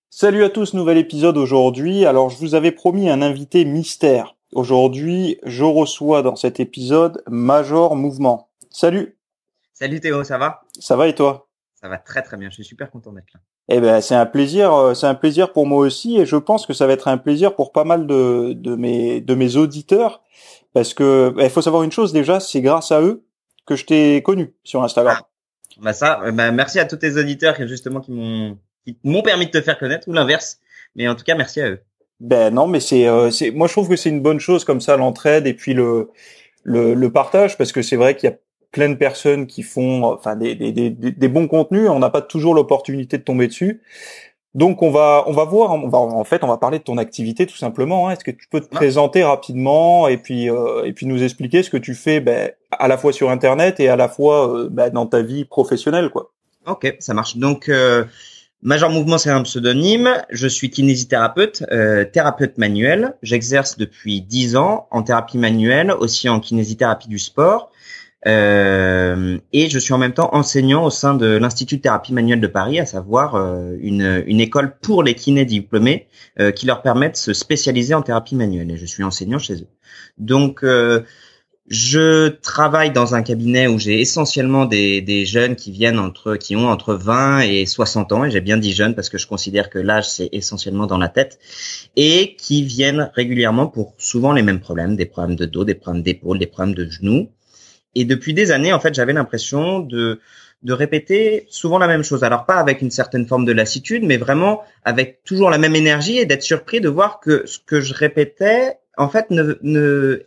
Salut à tous, nouvel épisode aujourd'hui. Alors, je vous avais promis un invité mystère. Aujourd'hui, je reçois dans cet épisode Major Mouvement. Salut, Salut Théo, ça va? ça va et toi? Ça va très très bien, je suis super content d'être là. Eh ben, c'est un plaisir pour moi aussi et je pense que ça va être un plaisir pour pas mal de mes auditeurs parce que, il faut savoir une chose déjà, c'est grâce à eux que je t'ai connu sur Instagram. Ah, merci à tous tes auditeurs qui m'ont permis de te faire connaître ou l'inverse. Mais en tout cas, merci à eux. Ben non, mais moi je trouve que c'est une bonne chose comme ça l'entraide et puis le partage parce que c'est vrai qu'il y a plein de personnes qui font enfin des bons contenus, on n'a pas toujours l'opportunité de tomber dessus. Donc on va parler de ton activité tout simplement, hein. Est-ce que tu peux te Ouais. présenter rapidement et puis nous expliquer ce que tu fais à la fois sur internet et à la fois dans ta vie professionnelle quoi. Ok, ça marche. Donc, Major Mouvement, c'est un pseudonyme. Je suis kinésithérapeute, thérapeute manuel. J'exerce depuis 10 ans en thérapie manuelle, aussi en kinésithérapie du sport. Et je suis en même temps enseignant au sein de l'Institut de thérapie manuelle de Paris, à savoir une école pour les kinés diplômés qui leur permet de se spécialiser en thérapie manuelle. Et je suis enseignant chez eux. Donc, je travaille dans un cabinet où j'ai essentiellement des jeunes qui ont entre 20 et 60 ans. Et j'ai bien dit jeunes parce que je considère que l'âge, c'est essentiellement dans la tête. Et qui viennent régulièrement pour souvent les mêmes problèmes, des problèmes de dos, des problèmes d'épaule, des problèmes de genoux. Et depuis des années, en fait, j'avais l'impression de répéter souvent la même chose. Alors pas avec une certaine forme de lassitude, mais vraiment avec toujours la même énergie et d'être surpris de voir que ce que je répétais, en fait,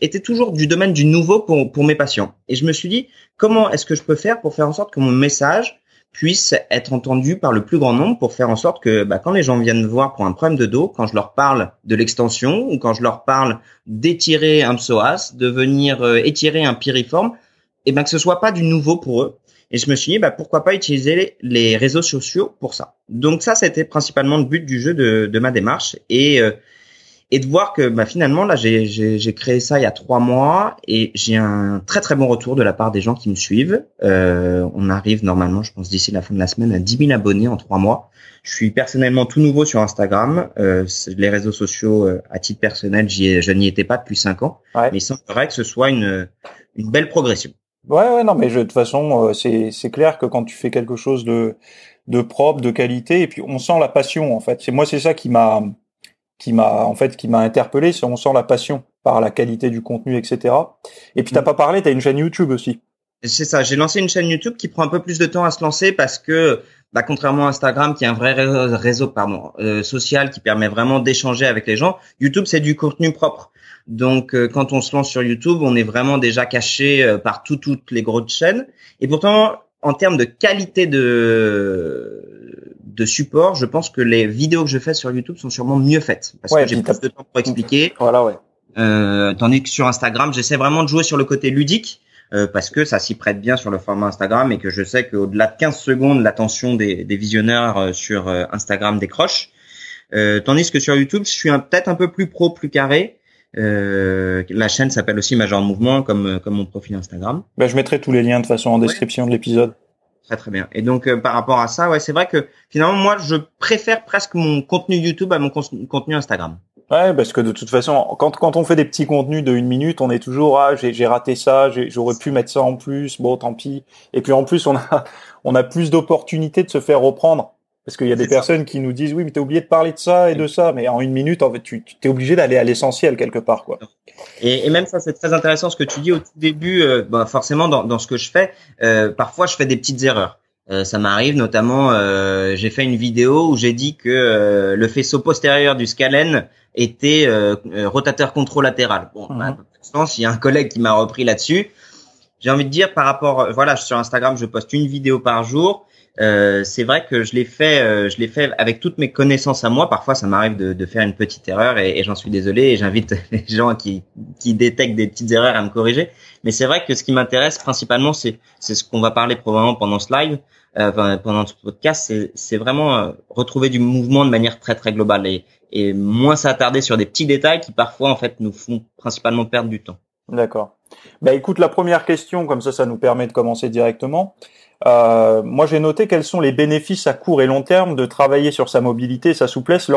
était toujours du domaine du nouveau pour mes patients. Et je me suis dit, comment est-ce que je peux faire pour faire en sorte que mon message puisse être entendu par le plus grand nombre, pour faire en sorte que quand les gens viennent me voir pour un problème de dos, quand je leur parle de l'extension ou quand je leur parle d'étirer un psoas, de venir étirer un piriforme, et que ce soit pas du nouveau pour eux. Et je me suis dit, pourquoi pas utiliser les réseaux sociaux pour ça. Donc ça, c'était principalement le but du jeu de ma démarche. Et de voir que finalement, là, j'ai créé ça il y a 3 mois et j'ai un très très bon retour de la part des gens qui me suivent. On arrive normalement, je pense, d'ici la fin de la semaine à 10 000 abonnés en 3 mois. Je suis personnellement tout nouveau sur Instagram. Les réseaux sociaux, à titre personnel, je n'y étais pas depuis 5 ans. Ouais. Mais il semblerait que ce soit une belle progression. Ouais, non, mais de toute façon, c'est clair que quand tu fais quelque chose de propre, de qualité, et puis on sent la passion en fait. C'est ça qui m'a interpellé, c'est on sent la passion par la qualité du contenu, etc. Et puis t'as pas parlé, t'as une chaîne YouTube aussi. C'est ça, j'ai lancé une chaîne YouTube qui prend un peu plus de temps à se lancer parce que, contrairement à Instagram, qui est un vrai réseau social qui permet vraiment d'échanger avec les gens, YouTube, c'est du contenu propre. Donc, quand on se lance sur YouTube, on est vraiment déjà caché par toutes les grosses chaînes. Et pourtant, en termes de qualité de support, je pense que les vidéos que je fais sur YouTube sont sûrement mieux faites parce que j'ai plus de temps pour expliquer. Voilà, ouais. Tandis que sur Instagram, j'essaie vraiment de jouer sur le côté ludique. Parce que ça s'y prête bien sur le format Instagram et que je sais qu'au-delà de 15 secondes, l'attention des visionneurs sur Instagram décroche. Tandis que sur YouTube, je suis peut-être un peu plus pro, plus carré. La chaîne s'appelle aussi Major Mouvement comme mon profil Instagram. Je mettrai tous les liens de toute façon en description de l'épisode. Très très bien. Et donc par rapport à ça, c'est vrai que finalement moi je préfère presque mon contenu YouTube à mon contenu Instagram. Ouais, parce que de toute façon, quand on fait des petits contenus de 1 minute, on est toujours j'ai raté ça, j'aurais pu mettre ça en plus, bon tant pis. Et puis en plus on a plus d'opportunités de se faire reprendre parce qu'il y a des personnes qui nous disent oui mais t'as oublié de parler de ça et de ça, mais en 1 minute en fait tu t'es obligé d'aller à l'essentiel quelque part quoi. Et même ça c'est très intéressant ce que tu dis au tout début. Forcément dans ce que je fais, parfois je fais des petites erreurs. Ça m'arrive notamment, j'ai fait une vidéo où j'ai dit que le faisceau postérieur du scalène était rotateur controlatéral. Bon, je pense il y a un collègue qui m'a repris là-dessus. J'ai envie de dire par rapport, sur Instagram, je poste une vidéo par jour. C'est vrai que je l'ai fait avec toutes mes connaissances à moi. Parfois, ça m'arrive de faire une petite erreur et j'en suis désolé. Et j'invite les gens qui détectent des petites erreurs à me corriger. Mais c'est vrai que ce qui m'intéresse principalement, c'est ce qu'on va parler probablement pendant ce live, pendant ce podcast. C'est vraiment retrouver du mouvement de manière très très globale et moins s'attarder sur des petits détails qui parfois en fait nous font principalement perdre du temps. D'accord. Écoute, la première question, comme ça nous permet de commencer directement. Moi, j'ai noté quels sont les bénéfices à court et long terme de travailler sur sa mobilité et sa souplesse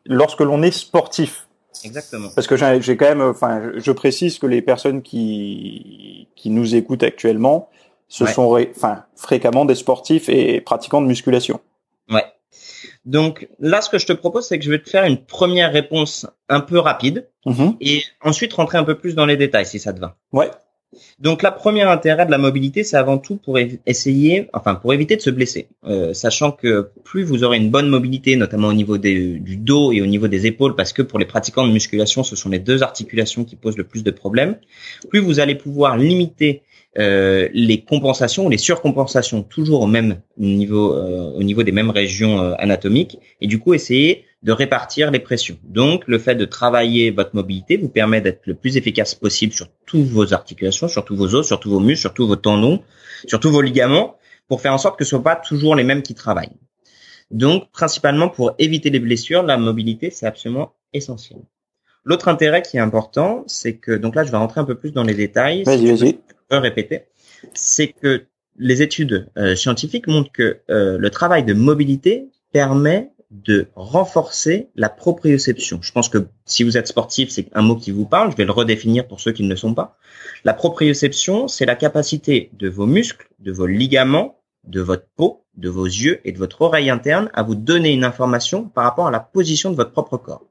lorsque l'on est sportif. Exactement. Parce que j'ai quand même, enfin, je précise que les personnes qui nous écoutent actuellement, ce sont fréquemment des sportifs et pratiquants de musculation. Ouais. Donc là, ce que je te propose, c'est que je vais te faire une première réponse un peu rapide et ensuite rentrer un peu plus dans les détails, si ça te va. Ouais. Donc, la première intérêt de la mobilité, c'est avant tout pour pour éviter de se blesser. Sachant que plus vous aurez une bonne mobilité, notamment au niveau du dos et au niveau des épaules, parce que pour les pratiquants de musculation, ce sont les deux articulations qui posent le plus de problèmes, plus vous allez pouvoir limiter les compensations ou les surcompensations toujours au même niveau, au niveau des mêmes régions anatomiques, et du coup essayer de répartir les pressions. Donc, le fait de travailler votre mobilité vous permet d'être le plus efficace possible sur toutes vos articulations, sur tous vos os, sur tous vos muscles, sur tous vos tendons, sur tous vos ligaments, pour faire en sorte que ce ne soient pas toujours les mêmes qui travaillent. Donc, principalement pour éviter les blessures, la mobilité, c'est absolument essentiel. L'autre intérêt qui est important, c'est que, donc là, je vais rentrer un peu plus dans les détails. Vas-y. Je peux répéter. C'est que les études scientifiques montrent que le travail de mobilité permet de renforcer la proprioception. Je pense que si vous êtes sportif, c'est un mot qui vous parle. Je vais le redéfinir pour ceux qui ne le sont pas. La proprioception, c'est la capacité de vos muscles, de vos ligaments, de votre peau, de vos yeux et de votre oreille interne à vous donner une information par rapport à la position de votre propre corps.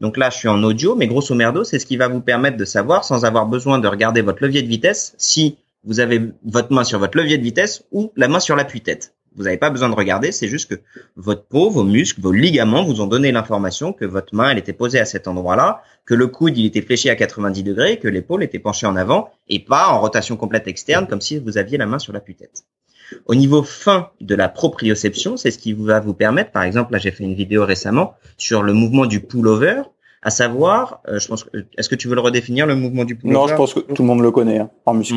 Donc là, je suis en audio, mais grosso merdo, c'est ce qui va vous permettre de savoir, sans avoir besoin de regarder votre levier de vitesse, si vous avez votre main sur votre levier de vitesse ou la main sur l'appui-tête. Vous n'avez pas besoin de regarder, c'est juste que votre peau, vos muscles, vos ligaments vous ont donné l'information que votre main, elle était posée à cet endroit-là, que le coude, il était fléchi à 90 degrés, que l'épaule était penchée en avant et pas en rotation complète externe comme si vous aviez la main sur l'appui-tête. Au niveau fin de la proprioception, c'est ce qui va vous permettre, par exemple, là j'ai fait une vidéo récemment sur le mouvement du pull-over, à savoir, est-ce que tu veux le redéfinir, le mouvement du pull-over? Non, je pense que tout le monde le connaît, en muscu.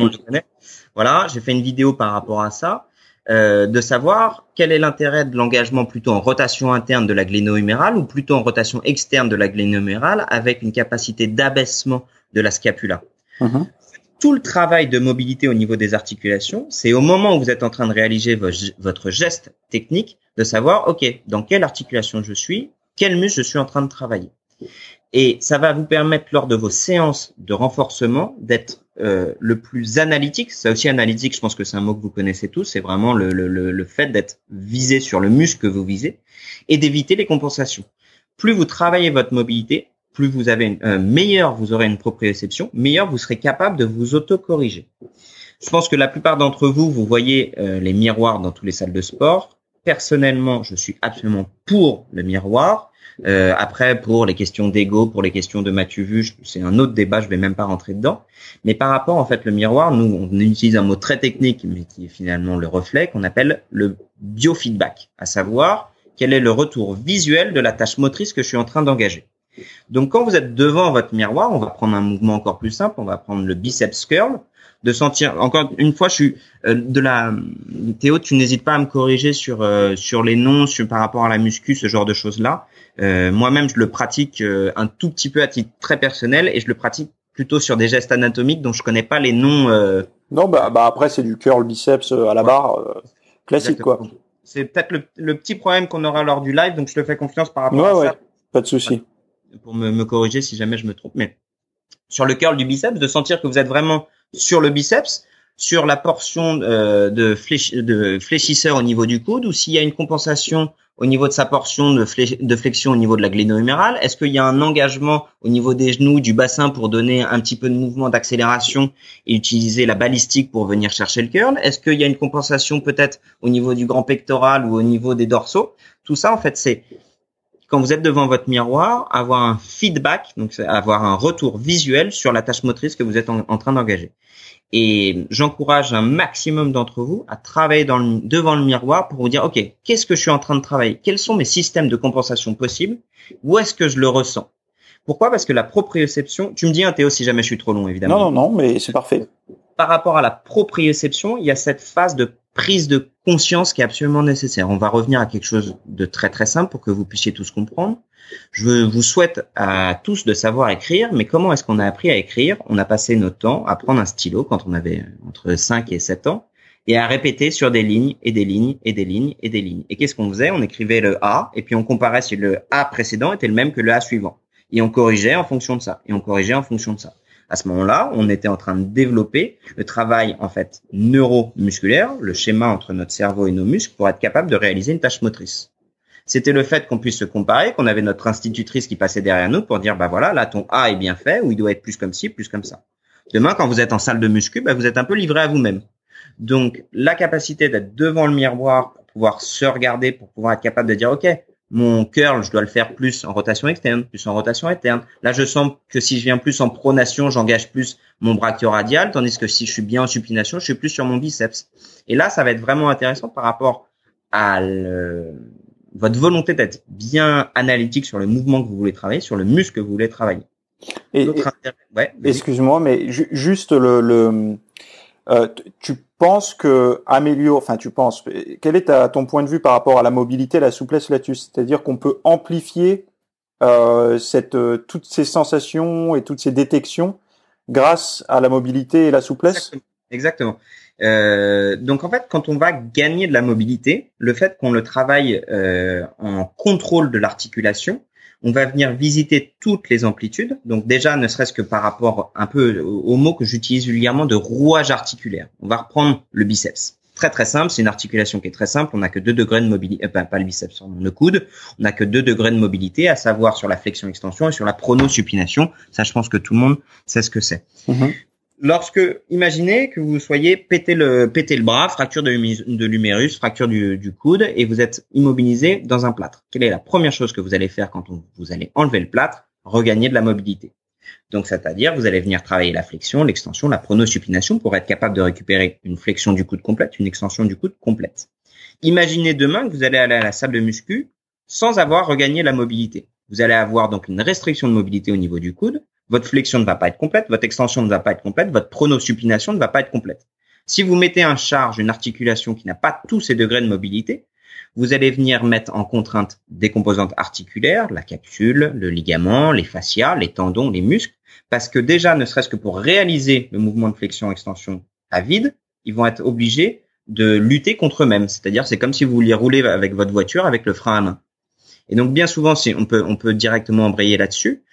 Voilà, j'ai fait une vidéo par rapport à ça. De savoir quel est l'intérêt de l'engagement plutôt en rotation interne de la gléno-humérale ou plutôt en rotation externe de la gléno-humérale avec une capacité d'abaissement de la scapula. Tout le travail de mobilité au niveau des articulations, c'est au moment où vous êtes en train de réaliser votre geste technique de savoir, OK, dans quelle articulation je suis, quel muscle je suis en train de travailler. Et ça va vous permettre lors de vos séances de renforcement d'être le plus analytique. Ça aussi, analytique, je pense que c'est un mot que vous connaissez tous. C'est vraiment le fait d'être visé sur le muscle que vous visez et d'éviter les compensations. Plus vous travaillez votre mobilité, plus vous avez meilleur vous aurez une proprioception, meilleur vous serez capable de vous auto-corriger. Je pense que la plupart d'entre vous, vous voyez les miroirs dans toutes les salles de sport. Personnellement, je suis absolument pour le miroir. Après, pour les questions d'ego, pour les questions de m'as-tu vu, c'est un autre débat, je vais même pas rentrer dedans. Mais par rapport, en fait, le miroir, nous, on utilise un mot très technique, mais qui est finalement le reflet, qu'on appelle le biofeedback, à savoir quel est le retour visuel de la tâche motrice que je suis en train d'engager. Donc, quand vous êtes devant votre miroir, on va prendre un mouvement encore plus simple, on va prendre le biceps curl, de sentir, encore une fois, je suis Théo, tu n'hésites pas à me corriger sur les noms, par rapport à la muscu, ce genre de choses-là. Moi-même, je le pratique un tout petit peu à titre très personnel et je le pratique plutôt sur des gestes anatomiques dont je connais pas les noms. Non, bah après c'est du curl biceps à la barre classique. Exactement. Quoi. C'est peut-être le petit problème qu'on aura lors du live, donc je te fais confiance par rapport à ça. Pas de souci. Pour me corriger si jamais je me trompe, mais sur le curl du biceps, de sentir que vous êtes vraiment sur le biceps, sur la portion de fléchisseur au niveau du coude, ou s'il y a une compensation au niveau de sa portion de flexion au niveau de la gléno-humérale. Est-ce qu'il y a un engagement au niveau des genoux, du bassin pour donner un petit peu de mouvement d'accélération et utiliser la balistique pour venir chercher le curl? Est-ce qu'il y a une compensation peut-être au niveau du grand pectoral ou au niveau des dorsaux? Tout ça, en fait, c'est quand vous êtes devant votre miroir, avoir un feedback, donc avoir un retour visuel sur la tâche motrice que vous êtes en train d'engager. Et j'encourage un maximum d'entre vous à travailler devant le miroir pour vous dire, OK, qu'est-ce que je suis en train de travailler? Quels sont mes systèmes de compensation possibles? Où est-ce que je le ressens? Pourquoi? Parce que la proprioception, tu me dis, Théo, si jamais je suis trop long, évidemment. Non, mais c'est parfait. Par rapport à la proprioception, il y a cette phase de prise de conscience qui est absolument nécessaire. On va revenir à quelque chose de très très simple pour que vous puissiez tous comprendre. Je vous souhaite à tous de savoir écrire, mais comment est-ce qu'on a appris à écrire? On a passé notre temps à prendre un stylo quand on avait entre 5 et 7 ans et à répéter sur des lignes et des lignes et des lignes et des lignes. Et qu'est-ce qu'on faisait? On écrivait le A et puis on comparait si le A précédent était le même que le A suivant. Et on corrigeait en fonction de ça. Et on corrigeait en fonction de ça. À ce moment-là, on était en train de développer le travail, en fait, neuromusculaire, le schéma entre notre cerveau et nos muscles pour être capable de réaliser une tâche motrice. C'était le fait qu'on puisse se comparer, qu'on avait notre institutrice qui passait derrière nous pour dire, bah voilà, là, ton A est bien fait, ou il doit être plus comme ci, plus comme ça. Demain, quand vous êtes en salle de muscu, bah, vous êtes un peu livré à vous-même. Donc, la capacité d'être devant le miroir pour pouvoir se regarder, pour pouvoir être capable de dire, OK, mon curl, je dois le faire plus en rotation externe, plus en rotation interne. Là, je sens que si je viens plus en pronation, j'engage plus mon brachioradial, tandis que si je suis bien en supination, je suis plus sur mon biceps. Et là, ça va être vraiment intéressant par rapport à votre volonté d'être bien analytique sur le mouvement que vous voulez travailler, sur le muscle que vous voulez travailler. Ouais, excuse-moi, mais juste tu penses que quel est ton point de vue par rapport à la mobilité, la souplesse là-dessus? C'est-à-dire qu'on peut amplifier toutes ces sensations et toutes ces détections grâce à la mobilité et la souplesse? Exactement. Donc en fait, quand on va gagner de la mobilité, le fait qu'on le travaille en contrôle de l'articulation, on va venir visiter toutes les amplitudes. Donc déjà, ne serait-ce que par rapport un peu au mot que j'utilise vulgairement de rouage articulaire. On va reprendre le biceps. Très très simple, c'est une articulation qui est très simple. On n'a que 2 degrés de mobilité, pas le biceps, le coude. On n'a que 2 degrés de mobilité, à savoir sur la flexion-extension et sur la pronosupination. Ça, je pense que tout le monde sait ce que c'est. Imaginez que vous soyez pété le bras, fracture de l'humérus, fracture du coude, et vous êtes immobilisé dans un plâtre. Quelle est la première chose que vous allez faire quand vous allez enlever le plâtre? Regagner de la mobilité. Donc, c'est-à-dire, vous allez venir travailler la flexion, l'extension, la pronosupination pour être capable de récupérer une flexion du coude complète, une extension du coude complète. Imaginez demain que vous allez aller à la salle de muscu sans avoir regagné la mobilité. Vous allez avoir donc une restriction de mobilité au niveau du coude. Votre flexion ne va pas être complète, votre extension ne va pas être complète, votre pronosupination ne va pas être complète. Si vous mettez en charge une articulation qui n'a pas tous ces degrés de mobilité, vous allez venir mettre en contrainte des composantes articulaires, la capsule, le ligament, les fascias, les tendons, les muscles, parce que déjà, ne serait-ce que pour réaliser le mouvement de flexion-extension à vide, ils vont être obligés de lutter contre eux-mêmes. C'est-à-dire, c'est comme si vous vouliez rouler avec votre voiture avec le frein à main. Et donc, bien souvent, on peut directement embrayer là-dessus.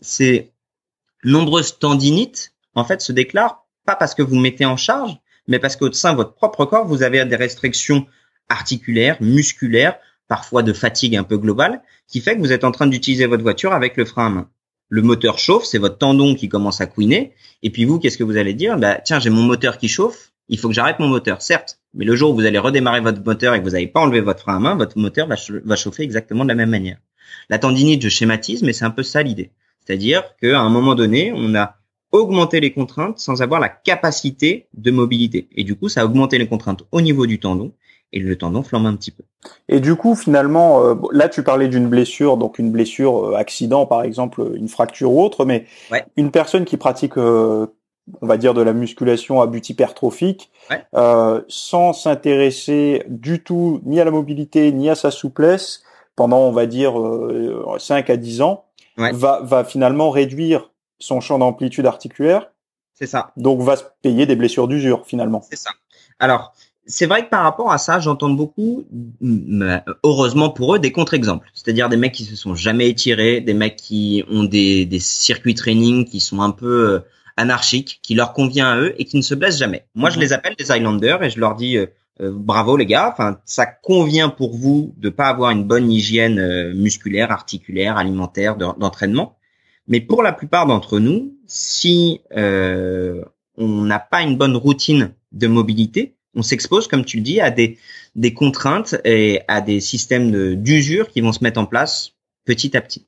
Ces nombreuses tendinites, en fait, se déclarent pas parce que vous mettez en charge, mais parce qu'au sein de votre propre corps, vous avez des restrictions articulaires, musculaires, parfois de fatigue un peu globale, qui fait que vous êtes en train d'utiliser votre voiture avec le frein à main. Le moteur chauffe, c'est votre tendon qui commence à couiner, et puis vous, qu'est-ce que vous allez dire? Tiens, j'ai mon moteur qui chauffe, il faut que j'arrête mon moteur, certes, mais le jour où vous allez redémarrer votre moteur et que vous n'avez pas enlevé votre frein à main, votre moteur va chauffer exactement de la même manière. La tendinite, je schématise, mais c'est un peu ça l'idée. C'est-à-dire qu'à un moment donné, on a augmenté les contraintes sans avoir la capacité de mobilité. Et du coup, ça a augmenté les contraintes au niveau du tendon, et le tendon flambe un petit peu. Et du coup, finalement, là, tu parlais d'une blessure, donc une blessure accident, par exemple, une fracture ou autre, mais une personne qui pratique, on va dire, de la musculation à but hypertrophique, sans s'intéresser du tout ni à la mobilité, ni à sa souplesse, pendant, on va dire, 5 à 10 ans, va finalement réduire son champ d'amplitude articulaire. C'est ça. Donc, va se payer des blessures d'usure, finalement. C'est ça. Alors, c'est vrai que par rapport à ça, j'entends beaucoup, heureusement pour eux, des contre-exemples. C'est-à-dire des mecs qui se sont jamais étirés, des mecs qui ont des circuits training qui sont un peu anarchiques, qui leur convient à eux et qui ne se blessent jamais. Moi, je les appelle des Highlanders et je leur dis bravo les gars. Enfin, ça convient pour vous de pas avoir une bonne hygiène musculaire, articulaire, alimentaire, d'entraînement. Mais pour la plupart d'entre nous, si on n'a pas une bonne routine de mobilité, on s'expose, comme tu le dis, à des contraintes et à des systèmes d'usure qui vont se mettre en place petit à petit.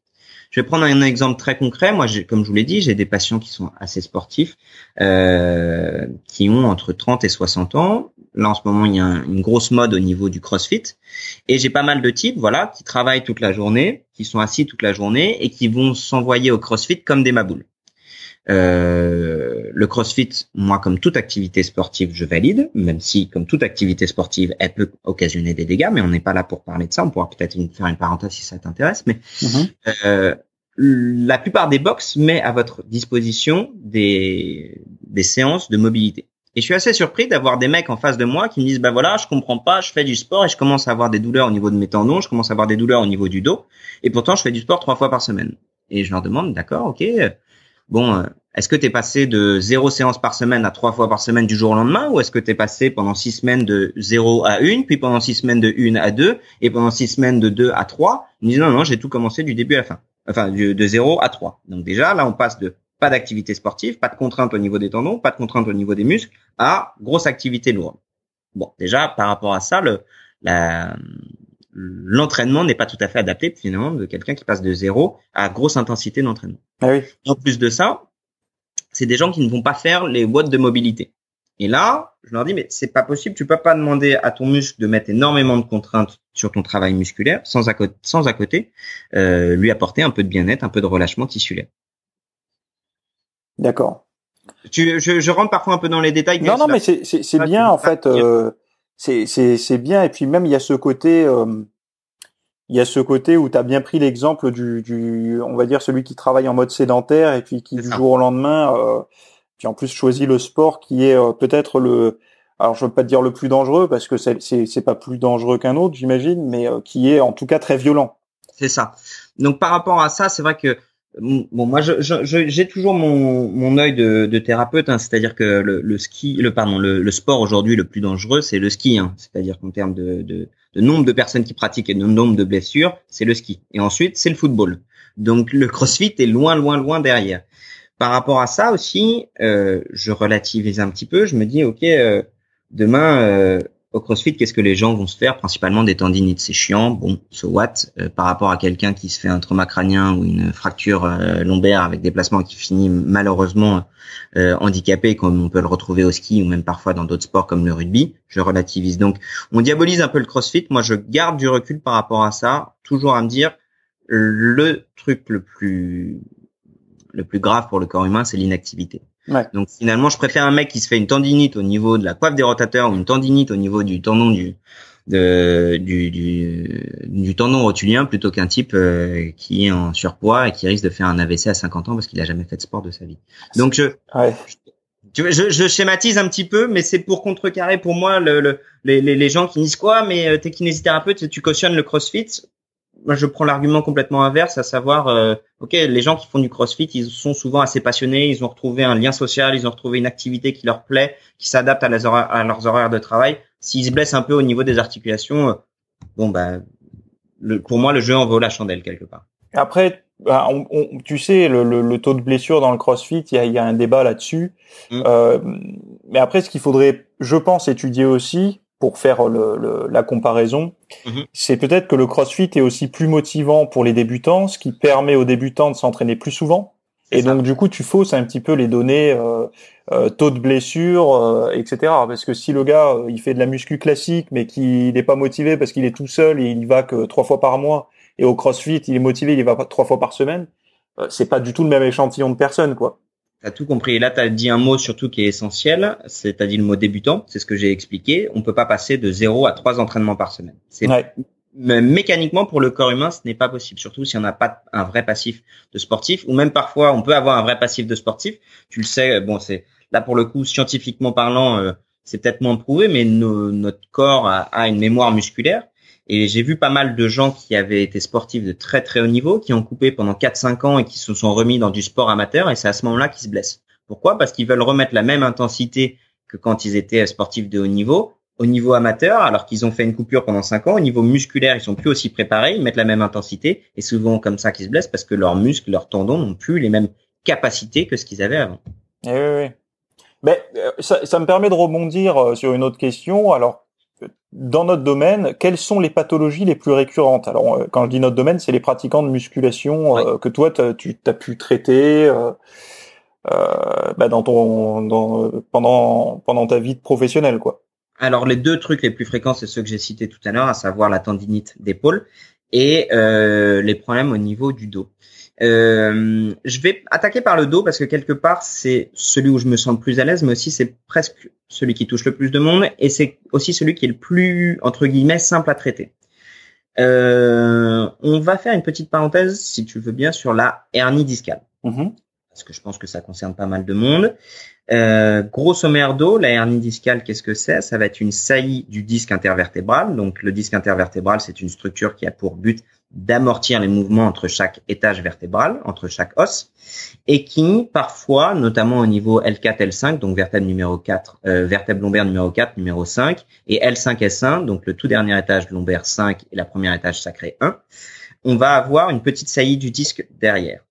Je vais prendre un exemple très concret. Moi, comme je vous l'ai dit, j'ai des patients qui sont assez sportifs, qui ont entre 30 et 60 ans. Là, en ce moment, il y a une grosse mode au niveau du CrossFit. Et j'ai pas mal de types, voilà, qui travaillent toute la journée, qui sont assis toute la journée et qui vont s'envoyer au CrossFit comme des maboules. Le CrossFit, moi, comme toute activité sportive, je valide, même si, comme toute activité sportive, elle peut occasionner des dégâts, mais on n'est pas là pour parler de ça. On pourra peut-être faire une parenthèse si ça t'intéresse, mais la plupart des box met à votre disposition des séances de mobilité. Et je suis assez surpris d'avoir des mecs en face de moi qui me disent, bah voilà, je comprends pas, je fais du sport et je commence à avoir des douleurs au niveau de mes tendons, je commence à avoir des douleurs au niveau du dos, et pourtant je fais du sport 3 fois par semaine. Et je leur demande, d'accord, ok, bon, est-ce que t'es passé de 0 séance par semaine à 3 fois par semaine du jour au lendemain, ou est-ce que t'es passé pendant 6 semaines de 0 à 1, puis pendant 6 semaines de 1 à 2, et pendant 6 semaines de 2 à 3? Ils me disent, non, j'ai tout commencé du début à la fin. Enfin, de 0 à 3. Donc déjà, là, on passe de pas d'activité sportive, pas de contrainte au niveau des tendons, pas de contrainte au niveau des muscles, à grosse activité lourde. Bon, déjà, par rapport à ça, l'entraînement n'est pas tout à fait adapté, finalement, de quelqu'un qui passe de 0 à grosse intensité d'entraînement. Ah oui. En plus de ça, c'est des gens qui ne vont pas faire les watts de mobilité. Et là, je leur dis, mais c'est pas possible, tu peux pas demander à ton muscle de mettre énormément de contraintes sur ton travail musculaire sans à côté lui apporter un peu de bien-être, un peu de relâchement tissulaire. D'accord. Je rentre parfois un peu dans les détails. Non, mais c'est bien, en fait, c'est bien. Et puis même, il y a ce côté, où tu as bien pris l'exemple on va dire, celui qui travaille en mode sédentaire et puis qui, du jour au lendemain, puis en plus choisit le sport qui est peut-être alors je veux pas te dire le plus dangereux parce que c'est pas plus dangereux qu'un autre, j'imagine, mais qui est en tout cas très violent. C'est ça. Donc par rapport à ça, c'est vrai que bon, moi j'ai toujours mon œil de thérapeute, hein, c'est-à-dire que le sport aujourd'hui le plus dangereux, c'est le ski, hein, c'est-à-dire qu'en termes de nombre de personnes qui pratiquent et de nombre de blessures, c'est le ski. Et ensuite, c'est le football. Donc le CrossFit est loin derrière. Par rapport à ça aussi, je relativise un petit peu. Je me dis, ok, demain au CrossFit, qu'est-ce que les gens vont se faire? Principalement des tendinites, c'est chiant. Bon, so what? Par rapport à quelqu'un qui se fait un trauma crânien ou une fracture lombaire avec déplacement qui finit malheureusement handicapé, comme on peut le retrouver au ski ou même parfois dans d'autres sports comme le rugby, je relativise. Donc, on diabolise un peu le CrossFit. Moi, je garde du recul par rapport à ça, toujours à me dire le truc le plus grave pour le corps humain, c'est l'inactivité. Ouais. Donc finalement, je préfère un mec qui se fait une tendinite au niveau de la coiffe des rotateurs ou une tendinite au niveau du tendon du tendon rotulien plutôt qu'un type qui est en surpoids et qui risque de faire un AVC à 50 ans parce qu'il a jamais fait de sport de sa vie. Donc je schématise un petit peu, mais c'est pour contrecarrer pour moi les gens qui disent quoi, mais t'es kinésithérapeute, tu cautionnes le CrossFit. Moi, je prends l'argument complètement inverse, à savoir, ok, les gens qui font du CrossFit, ils sont souvent assez passionnés, ils ont retrouvé un lien social, ils ont retrouvé une activité qui leur plaît, qui s'adapte à leurs horaires de travail. S'ils se blessent un peu au niveau des articulations, bon bah, pour moi, le jeu en vaut la chandelle quelque part. Après, tu sais, le taux de blessure dans le CrossFit, il y a un débat là-dessus. Mais après, ce qu'il faudrait, je pense, étudier aussi, pour faire la comparaison, c'est peut-être que le CrossFit est aussi plus motivant pour les débutants, ce qui permet aux débutants de s'entraîner plus souvent. Et donc, du coup, tu fausses un petit peu les données, taux de blessure, etc. Parce que si le gars, il fait de la muscu classique, mais qu'il n'est pas motivé parce qu'il est tout seul et il y va que 3 fois par mois, et au CrossFit, il est motivé, il y va 3 fois par semaine, c'est pas du tout le même échantillon de personnes, quoi. T'as tout compris. Et là, t'as dit un mot surtout qui est essentiel. T'as dit le mot débutant. C'est ce que j'ai expliqué. On peut pas passer de 0 à 3 entraînements par semaine. Mécaniquement, pour le corps humain, ce n'est pas possible. Surtout si on n'a pas un vrai passif de sportif, ou même parfois, on peut avoir un vrai passif de sportif. Tu le sais, bon, c'est là pour le coup, scientifiquement parlant, c'est peut-être moins prouvé, mais notre corps a une mémoire musculaire. Et j'ai vu pas mal de gens qui avaient été sportifs de très très haut niveau, qui ont coupé pendant 4-5 ans et qui se sont remis dans du sport amateur, et c'est à ce moment-là qu'ils se blessent. Pourquoi? Parce qu'ils veulent remettre la même intensité que quand ils étaient sportifs de haut niveau, au niveau amateur, alors qu'ils ont fait une coupure pendant 5 ans. Au niveau musculaire, ils sont plus aussi préparés, ils mettent la même intensité, et souvent comme ça qu'ils se blessent parce que leurs muscles, leurs tendons n'ont plus les mêmes capacités que ce qu'ils avaient avant. Oui. Mais ça me permet de rebondir sur une autre question. Alors, dans notre domaine, quelles sont les pathologies les plus récurrentes? Alors, quand je dis notre domaine, c'est les pratiquants de musculation que toi, tu as pu traiter pendant ta vie professionnelle, quoi. Alors, les deux trucs les plus fréquents, c'est ceux que j'ai cités tout à l'heure, à savoir la tendinite d'épaule et les problèmes au niveau du dos. Je vais attaquer par le dos parce que quelque part c'est celui où je me sens le plus à l'aise, mais aussi c'est presque celui qui touche le plus de monde et c'est aussi celui qui est le plus entre guillemets simple à traiter. On va faire une petite parenthèse, si tu veux bien, sur la hernie discale, parce que je pense que ça concerne pas mal de monde. Grosso merdo, la hernie discale, qu'est-ce que c'est? Ça va être une saillie du disque intervertébral. Donc, le disque intervertébral, c'est une structure qui a pour but d'amortir les mouvements entre chaque étage vertébral, entre chaque os, et qui, parfois, notamment au niveau L4, L5, donc vertèbre numéro 4, vertèbre lombaire numéro 4, numéro 5, et L5, S1, donc le tout dernier étage lombaire 5 et la première étage sacré 1, on va avoir une petite saillie du disque derrière.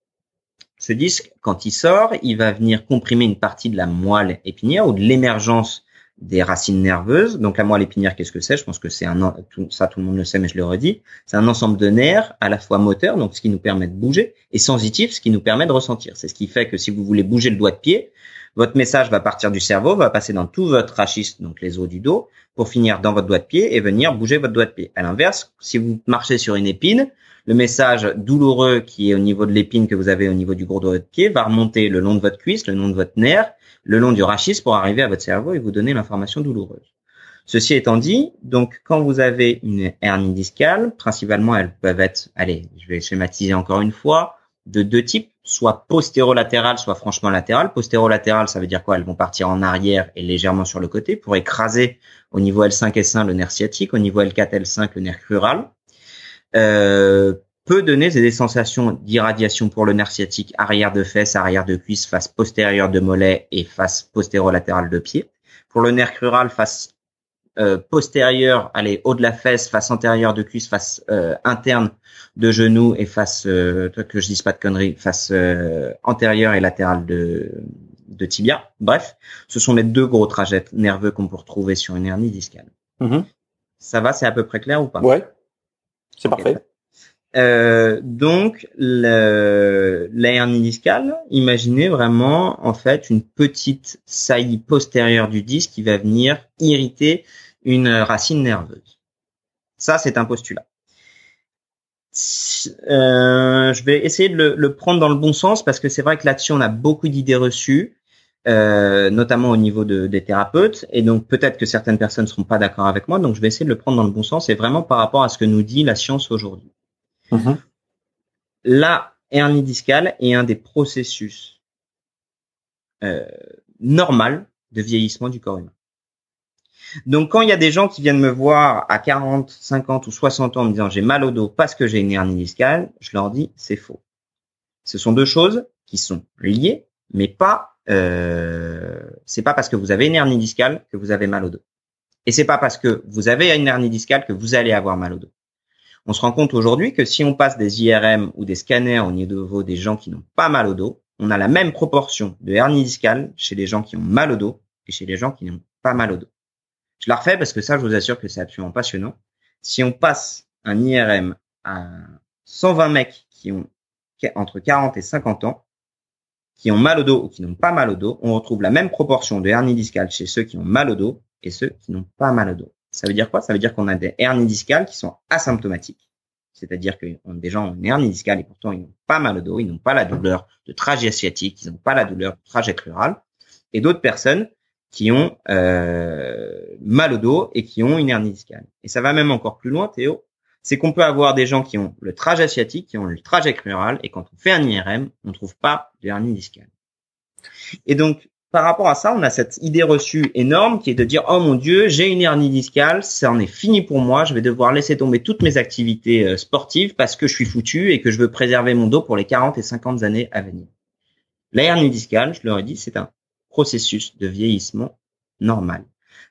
Ce disque, quand il sort, il va venir comprimer une partie de la moelle épinière ou de l'émergence des racines nerveuses. Donc la moelle épinière, qu'est-ce que c'est? Je pense que c'est tout le monde le sait, mais je le redis. C'est un ensemble de nerfs à la fois moteurs, donc ce qui nous permet de bouger, et sensitif, ce qui nous permet de ressentir. C'est ce qui fait que si vous voulez bouger le doigt de pied, votre message va partir du cerveau, va passer dans tout votre rachis, donc les os du dos, pour finir dans votre doigt de pied et venir bouger votre doigt de pied. À l'inverse, si vous marchez sur une épine, le message douloureux qui est au niveau de l'épine que vous avez au niveau du gros doigt de pied va remonter le long de votre cuisse, le long de votre nerf, le long du rachis pour arriver à votre cerveau et vous donner l'information douloureuse. Ceci étant dit, donc quand vous avez une hernie discale, principalement elles peuvent être, allez, je vais schématiser encore une fois, de deux types, soit postérolatérales, soit franchement latérales. Postérolatérales, ça veut dire quoi? Elles vont partir en arrière et légèrement sur le côté pour écraser au niveau L5, S1 le nerf sciatique, au niveau L4, L5 le nerf crural. Peut donner des sensations d'irradiation pour le nerf sciatique arrière de fesse, arrière de cuisse, face postérieure de mollet et face postérolatérale de pied. Pour le nerf crural, face postérieure, allez, haut de la fesse, face antérieure de cuisse, face interne de genou et face, que je dise pas de conneries, face antérieure et latérale de tibia. Bref, ce sont les deux gros trajets nerveux qu'on peut retrouver sur une hernie discale. Ça va, c'est à peu près clair ou pas? Ouais, c'est okay. Parfait. Donc, la hernie discale, imaginez vraiment, en fait, une petite saillie postérieure du disque qui va venir irriter une racine nerveuse. Ça, c'est un postulat. Je vais essayer de le prendre dans le bon sens parce que c'est vrai que là-dessus, on a beaucoup d'idées reçues, notamment au niveau des thérapeutes. Et donc, peut-être que certaines personnes ne seront pas d'accord avec moi. Donc, je vais essayer de le prendre dans le bon sens et vraiment par rapport à ce que nous dit la science aujourd'hui. La hernie discale est un des processus normal de vieillissement du corps humain. Donc, quand il y a des gens qui viennent me voir à 40, 50 ou 60 ans en me disant j'ai mal au dos parce que j'ai une hernie discale, je leur dis c'est faux. Ce sont deux choses qui sont liées, mais pas c'est pas parce que vous avez une hernie discale que vous avez mal au dos. Et c'est pas parce que vous avez une hernie discale que vous allez avoir mal au dos. On se rend compte aujourd'hui que si on passe des IRM ou des scanners au niveau des gens qui n'ont pas mal au dos, on a la même proportion de hernie discale chez les gens qui ont mal au dos et chez les gens qui n'ont pas mal au dos. Je la refais parce que ça, je vous assure que c'est absolument passionnant. Si on passe un IRM à 120 mecs qui ont entre 40 et 50 ans, qui ont mal au dos ou qui n'ont pas mal au dos, on retrouve la même proportion de hernie discale chez ceux qui ont mal au dos et ceux qui n'ont pas mal au dos. Ça veut dire quoi? Ça veut dire qu'on a des hernies discales qui sont asymptomatiques. C'est-à-dire que des gens ont une hernie discale et pourtant ils n'ont pas mal au dos, ils n'ont pas la douleur de trajet sciatique, ils n'ont pas la douleur de trajet crural. Et d'autres personnes qui ont mal au dos et qui ont une hernie discale. Et ça va même encore plus loin, Théo. C'est qu'on peut avoir des gens qui ont le trajet sciatique, qui ont le trajet crural, et quand on fait un IRM, on ne trouve pas de hernie discale. Et donc, par rapport à ça, on a cette idée reçue énorme qui est de dire « Oh mon Dieu, j'ai une hernie discale, ça en est fini pour moi, je vais devoir laisser tomber toutes mes activités sportives parce que je suis foutu et que je veux préserver mon dos pour les 40 et 50 années à venir. » La hernie discale, je leur ai dit, c'est un processus de vieillissement normal.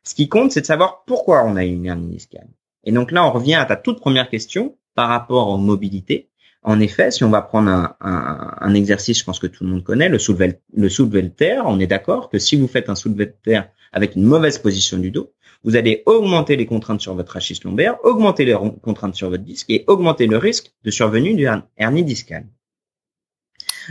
Ce qui compte, c'est de savoir pourquoi on a une hernie discale. Et donc là, on revient à ta toute première question par rapport aux mobilités. En effet, si on va prendre un exercice, je pense que tout le monde connaît, le soulevé de terre, on est d'accord que si vous faites un soulevé de terre avec une mauvaise position du dos, vous allez augmenter les contraintes sur votre rachis lombaire, augmenter les contraintes sur votre disque et augmenter le risque de survenue d'une hernie discale.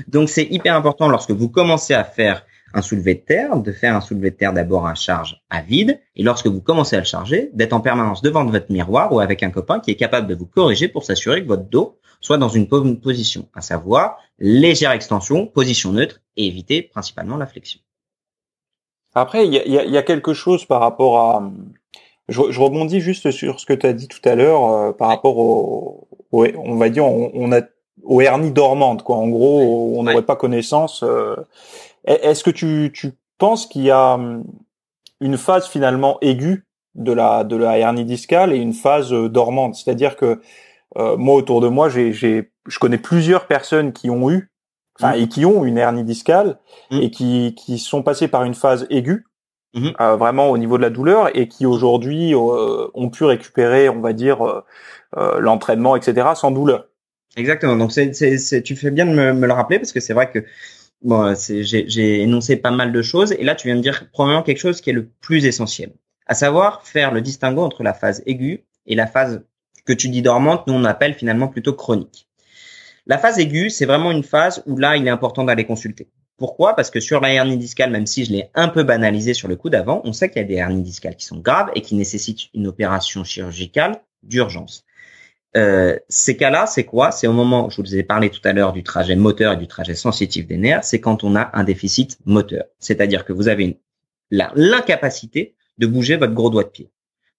Donc, c'est hyper important lorsque vous commencez à faire un soulevé de terre, de faire un soulevé de terre d'abord à charge à vide, et lorsque vous commencez à le charger, d'être en permanence devant votre miroir ou avec un copain qui est capable de vous corriger pour s'assurer que votre dos soit dans une bonne position, à savoir légère extension, position neutre, et éviter principalement la flexion. Après, il y a quelque chose par rapport à... Je rebondis juste sur ce que tu as dit tout à l'heure par rapport on va dire, on a aux hernies dormantes, quoi. En gros, on n'aurait pas connaissance. Est-ce que tu pense qu'il y a une phase finalement aiguë de la hernie discale et une phase dormante. C'est-à-dire que moi, autour de moi, je connais plusieurs personnes qui ont eu, et qui ont une hernie discale et qui sont passées par une phase aiguë, vraiment au niveau de la douleur, et qui aujourd'hui ont pu récupérer, on va dire, l'entraînement, etc., sans douleur. Exactement. Donc tu fais bien de me le rappeler parce que c'est vrai que bon, j'ai énoncé pas mal de choses et là tu viens de dire probablement quelque chose qui est le plus essentiel, à savoir faire le distinguo entre la phase aiguë et la phase que tu dis dormante, nous on appelle finalement plutôt chronique. La phase aiguë, c'est vraiment une phase où là il est important d'aller consulter. Pourquoi? Parce que sur la hernie discale, même si je l'ai un peu banalisé sur le coup d'avant, on sait qu'il y a des hernies discales qui sont graves et qui nécessitent une opération chirurgicale d'urgence. Ces cas-là, c'est quoi? C'est au moment, je vous ai parlé tout à l'heure du trajet moteur et du trajet sensitif des nerfs, c'est quand on a un déficit moteur. C'est-à-dire que vous avez l'incapacité de bouger votre gros doigt de pied.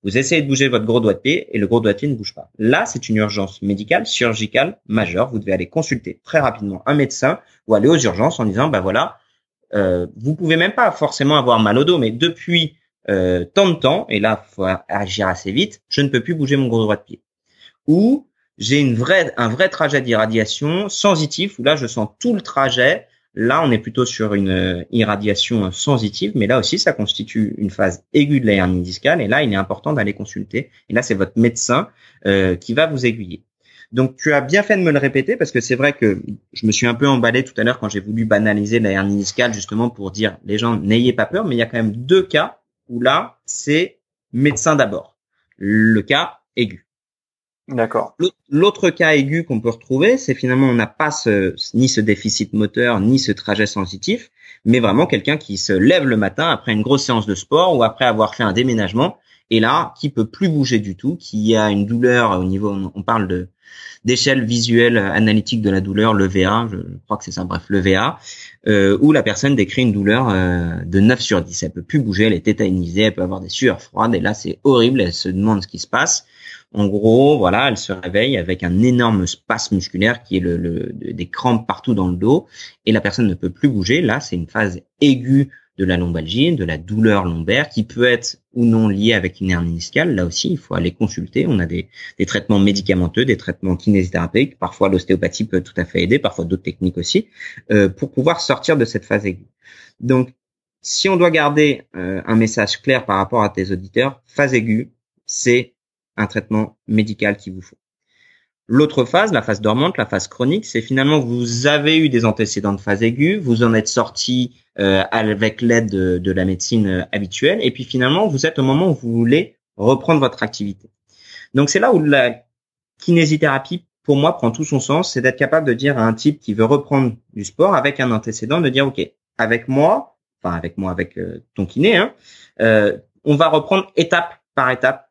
Vous essayez de bouger votre gros doigt de pied et le gros doigt de pied ne bouge pas. Là, c'est une urgence médicale, chirurgicale majeure. Vous devez aller consulter très rapidement un médecin ou aller aux urgences en disant, voilà, vous pouvez même pas forcément avoir mal au dos, mais depuis tant de temps, et là, faut agir assez vite, je ne peux plus bouger mon gros doigt de pied. Ou j'ai un vrai trajet d'irradiation sensitif où là je sens tout le trajet. Là on est plutôt sur une irradiation sensitive, mais là aussi ça constitue une phase aiguë de la hernie discale et là il est important d'aller consulter. Et là c'est votre médecin qui va vous aiguiller. Donc tu as bien fait de me le répéter parce que c'est vrai que je me suis un peu emballé tout à l'heure quand j'ai voulu banaliser la hernie discale justement pour dire les gens n'ayez pas peur, mais il y a quand même deux cas où là c'est médecin d'abord. Le cas aigu. D'accord. L'autre cas aigu qu'on peut retrouver, c'est finalement on n'a pas ni ce déficit moteur, ni ce trajet sensitif, mais vraiment quelqu'un qui se lève le matin après une grosse séance de sport ou après avoir fait un déménagement, et là, qui peut plus bouger du tout, qui a une douleur au niveau, on parle d'échelle visuelle analytique de la douleur, le VA, je crois que c'est ça, bref, le VA, où la personne décrit une douleur de 9 sur 10. Elle peut plus bouger, elle est tétanisée, elle peut avoir des sueurs froides, et là c'est horrible, elle se demande ce qui se passe. En gros, voilà, elle se réveille avec un énorme spasme musculaire qui est des crampes partout dans le dos et la personne ne peut plus bouger. Là, c'est une phase aiguë de la lombalgie, de la douleur lombaire qui peut être ou non liée avec une hernie discale. Là aussi, il faut aller consulter. On a des traitements médicamenteux, des traitements kinésithérapeutiques. Parfois, l'ostéopathie peut tout à fait aider, parfois d'autres techniques aussi, pour pouvoir sortir de cette phase aiguë. Donc, si on doit garder un message clair par rapport à tes auditeurs, phase aiguë, c'est un traitement médical qu'il vous faut. L'autre phase, la phase dormante, la phase chronique, c'est finalement vous avez eu des antécédents de phase aiguë, vous en êtes sorti avec l'aide de la médecine habituelle, et puis finalement vous êtes au moment où vous voulez reprendre votre activité. Donc c'est là où la kinésithérapie, pour moi, prend tout son sens, c'est d'être capable de dire à un type qui veut reprendre du sport avec un antécédent, de dire ok, avec ton kiné, on va reprendre étape par étape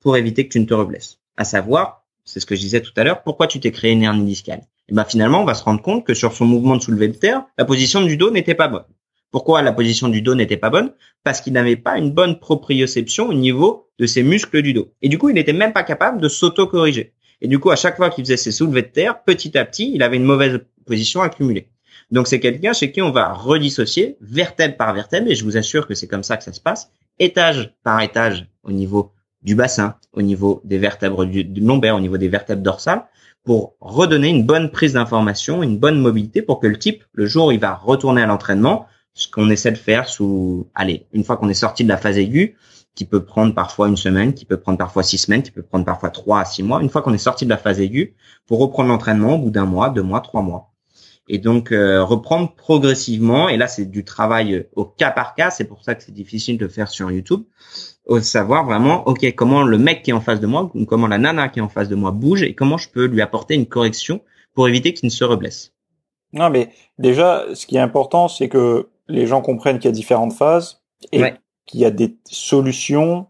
pour éviter que tu ne te reblesses. À savoir, c'est ce que je disais tout à l'heure, pourquoi tu t'es créé une hernie discale? Et ben finalement, on va se rendre compte que sur son mouvement de soulevé de terre, la position du dos n'était pas bonne. Pourquoi la position du dos n'était pas bonne? Parce qu'il n'avait pas une bonne proprioception au niveau de ses muscles du dos. Et du coup, il n'était même pas capable de s'auto-corriger. Et du coup, à chaque fois qu'il faisait ses soulevés de terre, petit à petit, il avait une mauvaise position accumulée. Donc c'est quelqu'un chez qui on va redissocier vertèbre par vertèbre, et je vous assure que c'est comme ça que ça se passe, étage par étage au niveau du bassin, au niveau des vertèbres du lombaire, au niveau des vertèbres dorsales, pour redonner une bonne prise d'information, une bonne mobilité pour que le type, le jour où il va retourner à l'entraînement, ce qu'on essaie de faire une fois qu'on est sorti de la phase aiguë, qui peut prendre parfois une semaine, qui peut prendre parfois 6 semaines, qui peut prendre parfois 3 à 6 mois, une fois qu'on est sorti de la phase aiguë, pour reprendre l'entraînement au bout d'1 mois, 2 mois, 3 mois. Et donc reprendre progressivement, et là c'est du travail au cas par cas, c'est pour ça que c'est difficile de faire sur YouTube, savoir vraiment ok comment le mec qui est en face de moi, ou comment la nana qui est en face de moi bouge, et comment je peux lui apporter une correction pour éviter qu'il ne se reblesse. Non, mais déjà, ce qui est important, c'est que les gens comprennent qu'il y a différentes phases et qu'il y a des solutions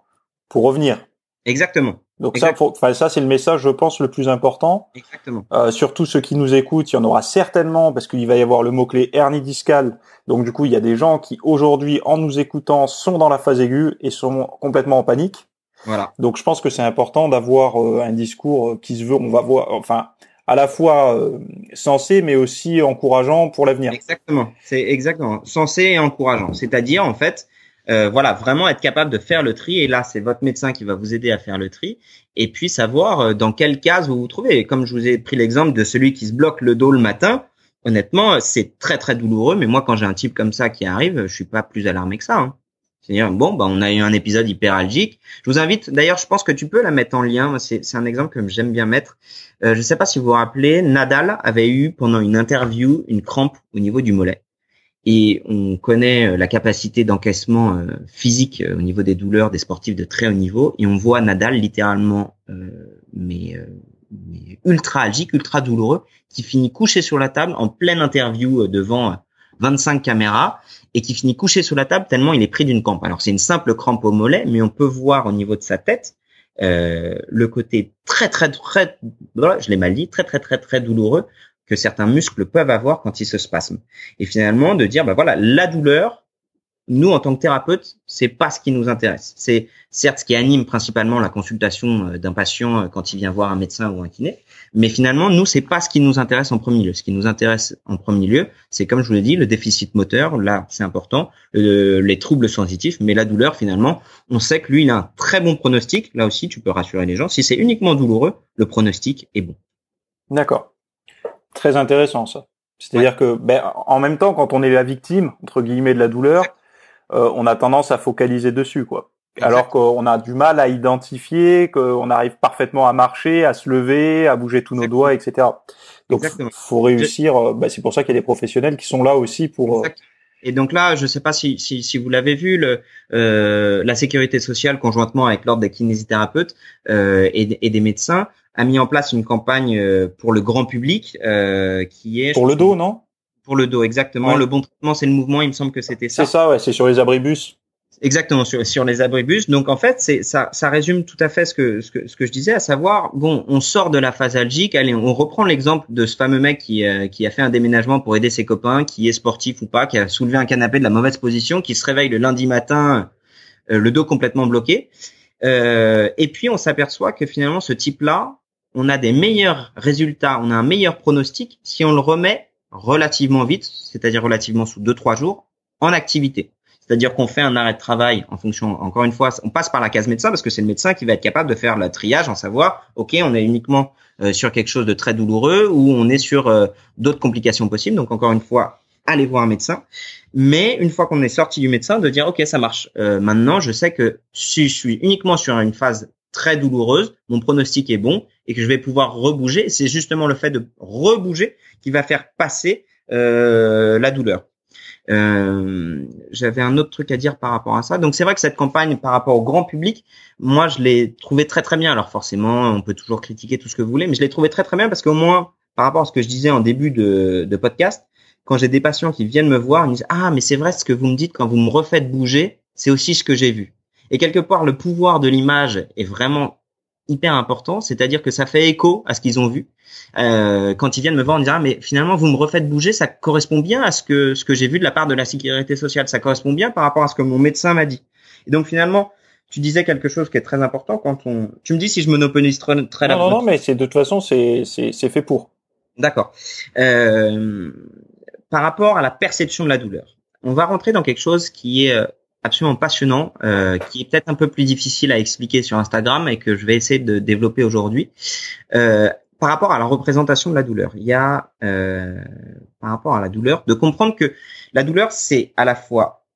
pour revenir. Exactement. Donc ça c'est le message, je pense, le plus important. Exactement. Surtout ceux qui nous écoutent, il y en aura certainement parce qu'il va y avoir le mot-clé hernie discale. Donc du coup, il y a des gens qui aujourd'hui, en nous écoutant, sont dans la phase aiguë et sont complètement en panique. Voilà. Donc je pense que c'est important d'avoir un discours qui se veut. On va voir, enfin, à la fois sensé, mais aussi encourageant pour l'avenir. Exactement, c'est exactement sensé et encourageant. C'est-à-dire, en fait, voilà, vraiment être capable de faire le tri. Et là, c'est votre médecin qui va vous aider à faire le tri. Et puis savoir dans quelle case vous vous trouvez. Et comme je vous ai pris l'exemple de celui qui se bloque le dos le matin, honnêtement, c'est très très douloureux. Mais moi, quand j'ai un type comme ça qui arrive, je suis pas plus alarmé que ça. Hein. C'est-à-dire, bon, bah, on a eu un épisode hyperalgique. Je vous invite, d'ailleurs, je pense que tu peux la mettre en lien. C'est un exemple que j'aime bien mettre. Je sais pas si vous vous rappelez, Nadal avait eu pendant une interview une crampe au niveau du mollet. Et on connaît la capacité d'encaissement physique au niveau des douleurs des sportifs de très haut niveau. Et on voit Nadal littéralement, mais ultra algique, ultra douloureux, qui finit couché sur la table en pleine interview devant 25 caméras et qui finit couché sur la table tellement il est pris d'une crampe. Alors c'est une simple crampe au mollet, mais on peut voir au niveau de sa tête le côté très je l'ai mal dit, très douloureux que certains muscles peuvent avoir quand ils se spasment. Et finalement de dire bah voilà, la douleur, nous en tant que thérapeute, c'est pas ce qui nous intéresse. C'est certes ce qui anime principalement la consultation d'un patient quand il vient voir un médecin ou un kiné, mais finalement nous c'est pas ce qui nous intéresse en premier lieu. Ce qui nous intéresse en premier lieu, c'est comme je vous l'ai dit, le déficit moteur, là c'est important, les troubles sensitifs, mais la douleur finalement, on sait que lui il a un très bon pronostic. Là aussi tu peux rassurer les gens, si c'est uniquement douloureux, le pronostic est bon. D'accord. Très intéressant ça. C'est-à-dire que en même temps quand on est la victime entre guillemets de la douleur, on a tendance à focaliser dessus, quoi. Alors qu'on a du mal à identifier, qu'on arrive parfaitement à marcher, à se lever, à bouger tous nos doigts, etc. Donc, faut réussir. C'est pour ça qu'il y a des professionnels qui sont là aussi pour. Et donc là, je sais pas si vous l'avez vu, la sécurité sociale conjointement avec l'ordre des kinésithérapeutes et des médecins a mis en place une campagne pour le grand public qui est pour le dos, non? Pour le dos, exactement. Ouais. Le bon traitement, c'est le mouvement. Il me semble que c'était ça. C'est ça, ouais. C'est sur les abribus. Exactement, sur les abribus. Donc en fait, ça résume tout à fait ce que je disais, à savoir, bon, on sort de la phase algique. Allez, on reprend l'exemple de ce fameux mec qui a fait un déménagement pour aider ses copains, qui est sportif ou pas, qui a soulevé un canapé de la mauvaise position, qui se réveille le lundi matin, le dos complètement bloqué. Et puis on s'aperçoit que finalement, ce type-là, on a des meilleurs résultats, on a un meilleur pronostic si on le remet relativement vite, c'est-à-dire relativement sous 2-3 jours, en activité. C'est-à-dire qu'on fait un arrêt de travail en fonction, encore une fois, on passe par la case médecin parce que c'est le médecin qui va être capable de faire le triage, en savoir, ok, on est uniquement sur quelque chose de très douloureux ou on est sur d'autres complications possibles. Donc encore une fois, allez voir un médecin. Mais une fois qu'on est sorti du médecin, de dire ok, ça marche. Maintenant, je sais que si je suis uniquement sur une phase très douloureuse, mon pronostic est bon et que je vais pouvoir rebouger. C'est justement le fait de rebouger qui va faire passer la douleur. J'avais un autre truc à dire par rapport à ça. Donc c'est vrai que cette campagne par rapport au grand public, moi je l'ai trouvé très très bien. Alors forcément, on peut toujours critiquer tout ce que vous voulez, mais je l'ai trouvé très très bien parce qu'au moins par rapport à ce que je disais en début de podcast, quand j'ai des patients qui viennent me voir, ils me disent ah mais c'est vrai ce que vous me dites quand vous me refaites bouger, c'est aussi ce que j'ai vu. Et quelque part le pouvoir de l'image est vraiment hyper important, c'est-à-dire que ça fait écho à ce qu'ils ont vu. Quand ils viennent me voir, on me dit ah mais finalement vous me refaites bouger, ça correspond bien à ce que j'ai vu de la part de la sécurité sociale, ça correspond bien par rapport à ce que mon médecin m'a dit. Et donc finalement, tu disais quelque chose qui est très important quand tu me dis si je monopolise très la. Non, mais c'est de toute façon c'est fait pour. D'accord. Par rapport à la perception de la douleur, on va rentrer dans quelque chose qui est absolument passionnant, qui est peut-être un peu plus difficile à expliquer sur Instagram et que je vais essayer de développer aujourd'hui. Par rapport à la représentation de la douleur, il y a par rapport à la douleur, de comprendre que la douleur c'est à la fois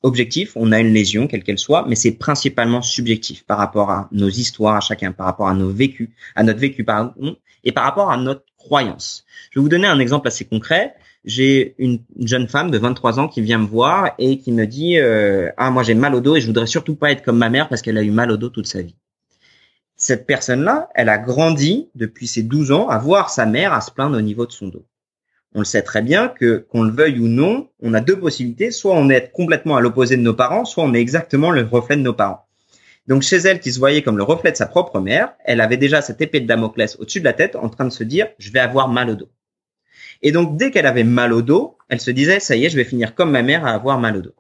objectif, on a une lésion quelle qu'elle soit, mais c'est principalement subjectif par rapport à nos histoires à chacun, par rapport à nos vécus, à notre vécu pardon, et par rapport à notre croyance. Je vais vous donner un exemple assez concret. J'ai une jeune femme de 23 ans qui vient me voir et qui me dit ah moi j'ai mal au dos et je voudrais surtout pas être comme ma mère parce qu'elle a eu mal au dos toute sa vie. Cette personne-là, elle a grandi depuis ses 12 ans à voir sa mère à se plaindre au niveau de son dos. On le sait très bien que qu'on le veuille ou non, on a deux possibilités, soit on est complètement à l'opposé de nos parents, soit on est exactement le reflet de nos parents. Donc chez elle qui se voyait comme le reflet de sa propre mère, elle avait déjà cette épée de Damoclès au-dessus de la tête en train de se dire je vais avoir mal au dos. Et donc, dès qu'elle avait mal au dos, elle se disait, ça y est, je vais finir comme ma mère à avoir mal au dos.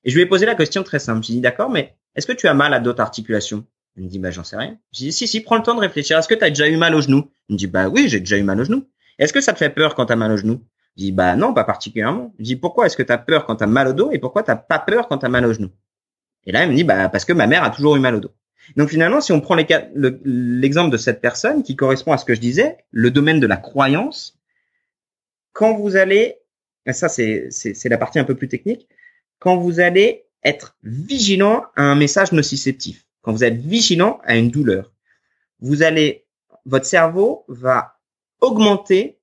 Et je lui ai posé la question très simple. Je lui ai dit, d'accord, mais est-ce que tu as mal à d'autres articulations? Il me dit, bah, j'en sais rien. Je dis, si, prends le temps de réfléchir. Est-ce que tu as déjà eu mal au genou? Il me dit, bah oui, j'ai déjà eu mal au genou. Est-ce que ça te fait peur quand tu as mal au genou? Je dis, bah non, pas particulièrement. Je dis, pourquoi est-ce que tu as peur quand tu as mal au dos et pourquoi t'as pas peur quand tu as mal au genou? Et là, il me dit, bah parce que ma mère a toujours eu mal au dos. Donc finalement, si on prend l'exemple de cette personne qui correspond à ce que je disais, le domaine de la croyance, quand vous allez, et ça c'est la partie un peu plus technique, quand vous allez être vigilant à un message nociceptif, quand vous êtes vigilant à une douleur, votre cerveau va augmenter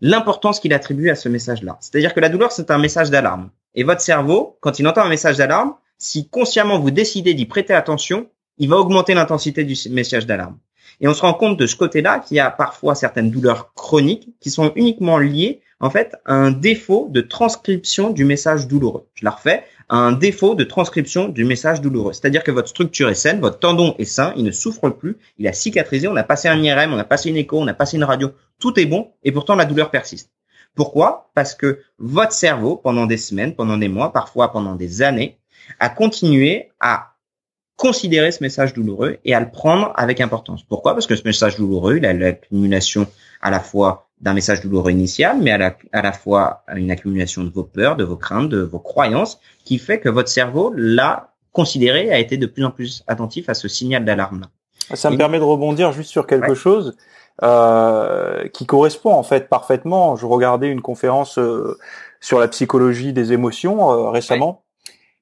l'importance qu'il attribue à ce message-là. C'est-à-dire que la douleur, c'est un message d'alarme. Et votre cerveau, quand il entend un message d'alarme, si consciemment vous décidez d'y prêter attention, il va augmenter l'intensité du message d'alarme. Et on se rend compte de ce côté-là qu'il y a parfois certaines douleurs chroniques qui sont uniquement liées, en fait, à un défaut de transcription du message douloureux. Je la refais. Un défaut de transcription du message douloureux. C'est-à-dire que votre structure est saine, votre tendon est sain, il ne souffre plus, il a cicatrisé, on a passé un IRM, on a passé une écho, on a passé une radio, tout est bon et pourtant la douleur persiste. Pourquoi? Parce que votre cerveau, pendant des semaines, pendant des mois, parfois pendant des années, a continué à considérer ce message douloureux et à le prendre avec importance. Pourquoi? Parce que ce message douloureux, il a l'accumulation à la fois d'un message douloureux initial, mais à la fois une accumulation de vos peurs, de vos craintes, de vos croyances, qui fait que votre cerveau l'a considéré, a été de plus en plus attentif à ce signal d'alarme-là. Ça me permet de rebondir juste sur quelque chose qui correspond en fait parfaitement. Je regardais une conférence sur la psychologie des émotions récemment,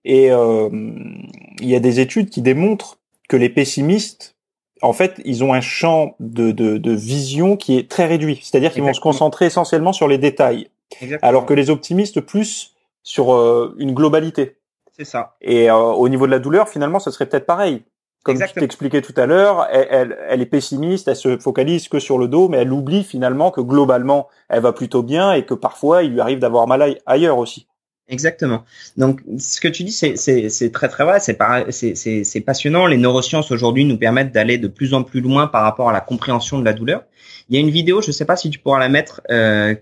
et il y a des études qui démontrent que les pessimistes, en fait, ils ont un champ de vision qui est très réduit. C'est-à-dire qu'ils vont se concentrer essentiellement sur les détails. Exactement. Alors que les optimistes plus sur une globalité. C'est ça. Et au niveau de la douleur, finalement, ça serait peut-être pareil. Comme tu t'expliquais tout à l'heure, elle est pessimiste, elle se focalise que sur le dos, mais elle oublie finalement que globalement, elle va plutôt bien et que parfois, il lui arrive d'avoir mal ailleurs aussi. Exactement. Donc, ce que tu dis, c'est très très vrai. C'est passionnant. Les neurosciences aujourd'hui nous permettent d'aller de plus en plus loin par rapport à la compréhension de la douleur. Il y a une vidéo, je sais pas si tu pourras la mettre,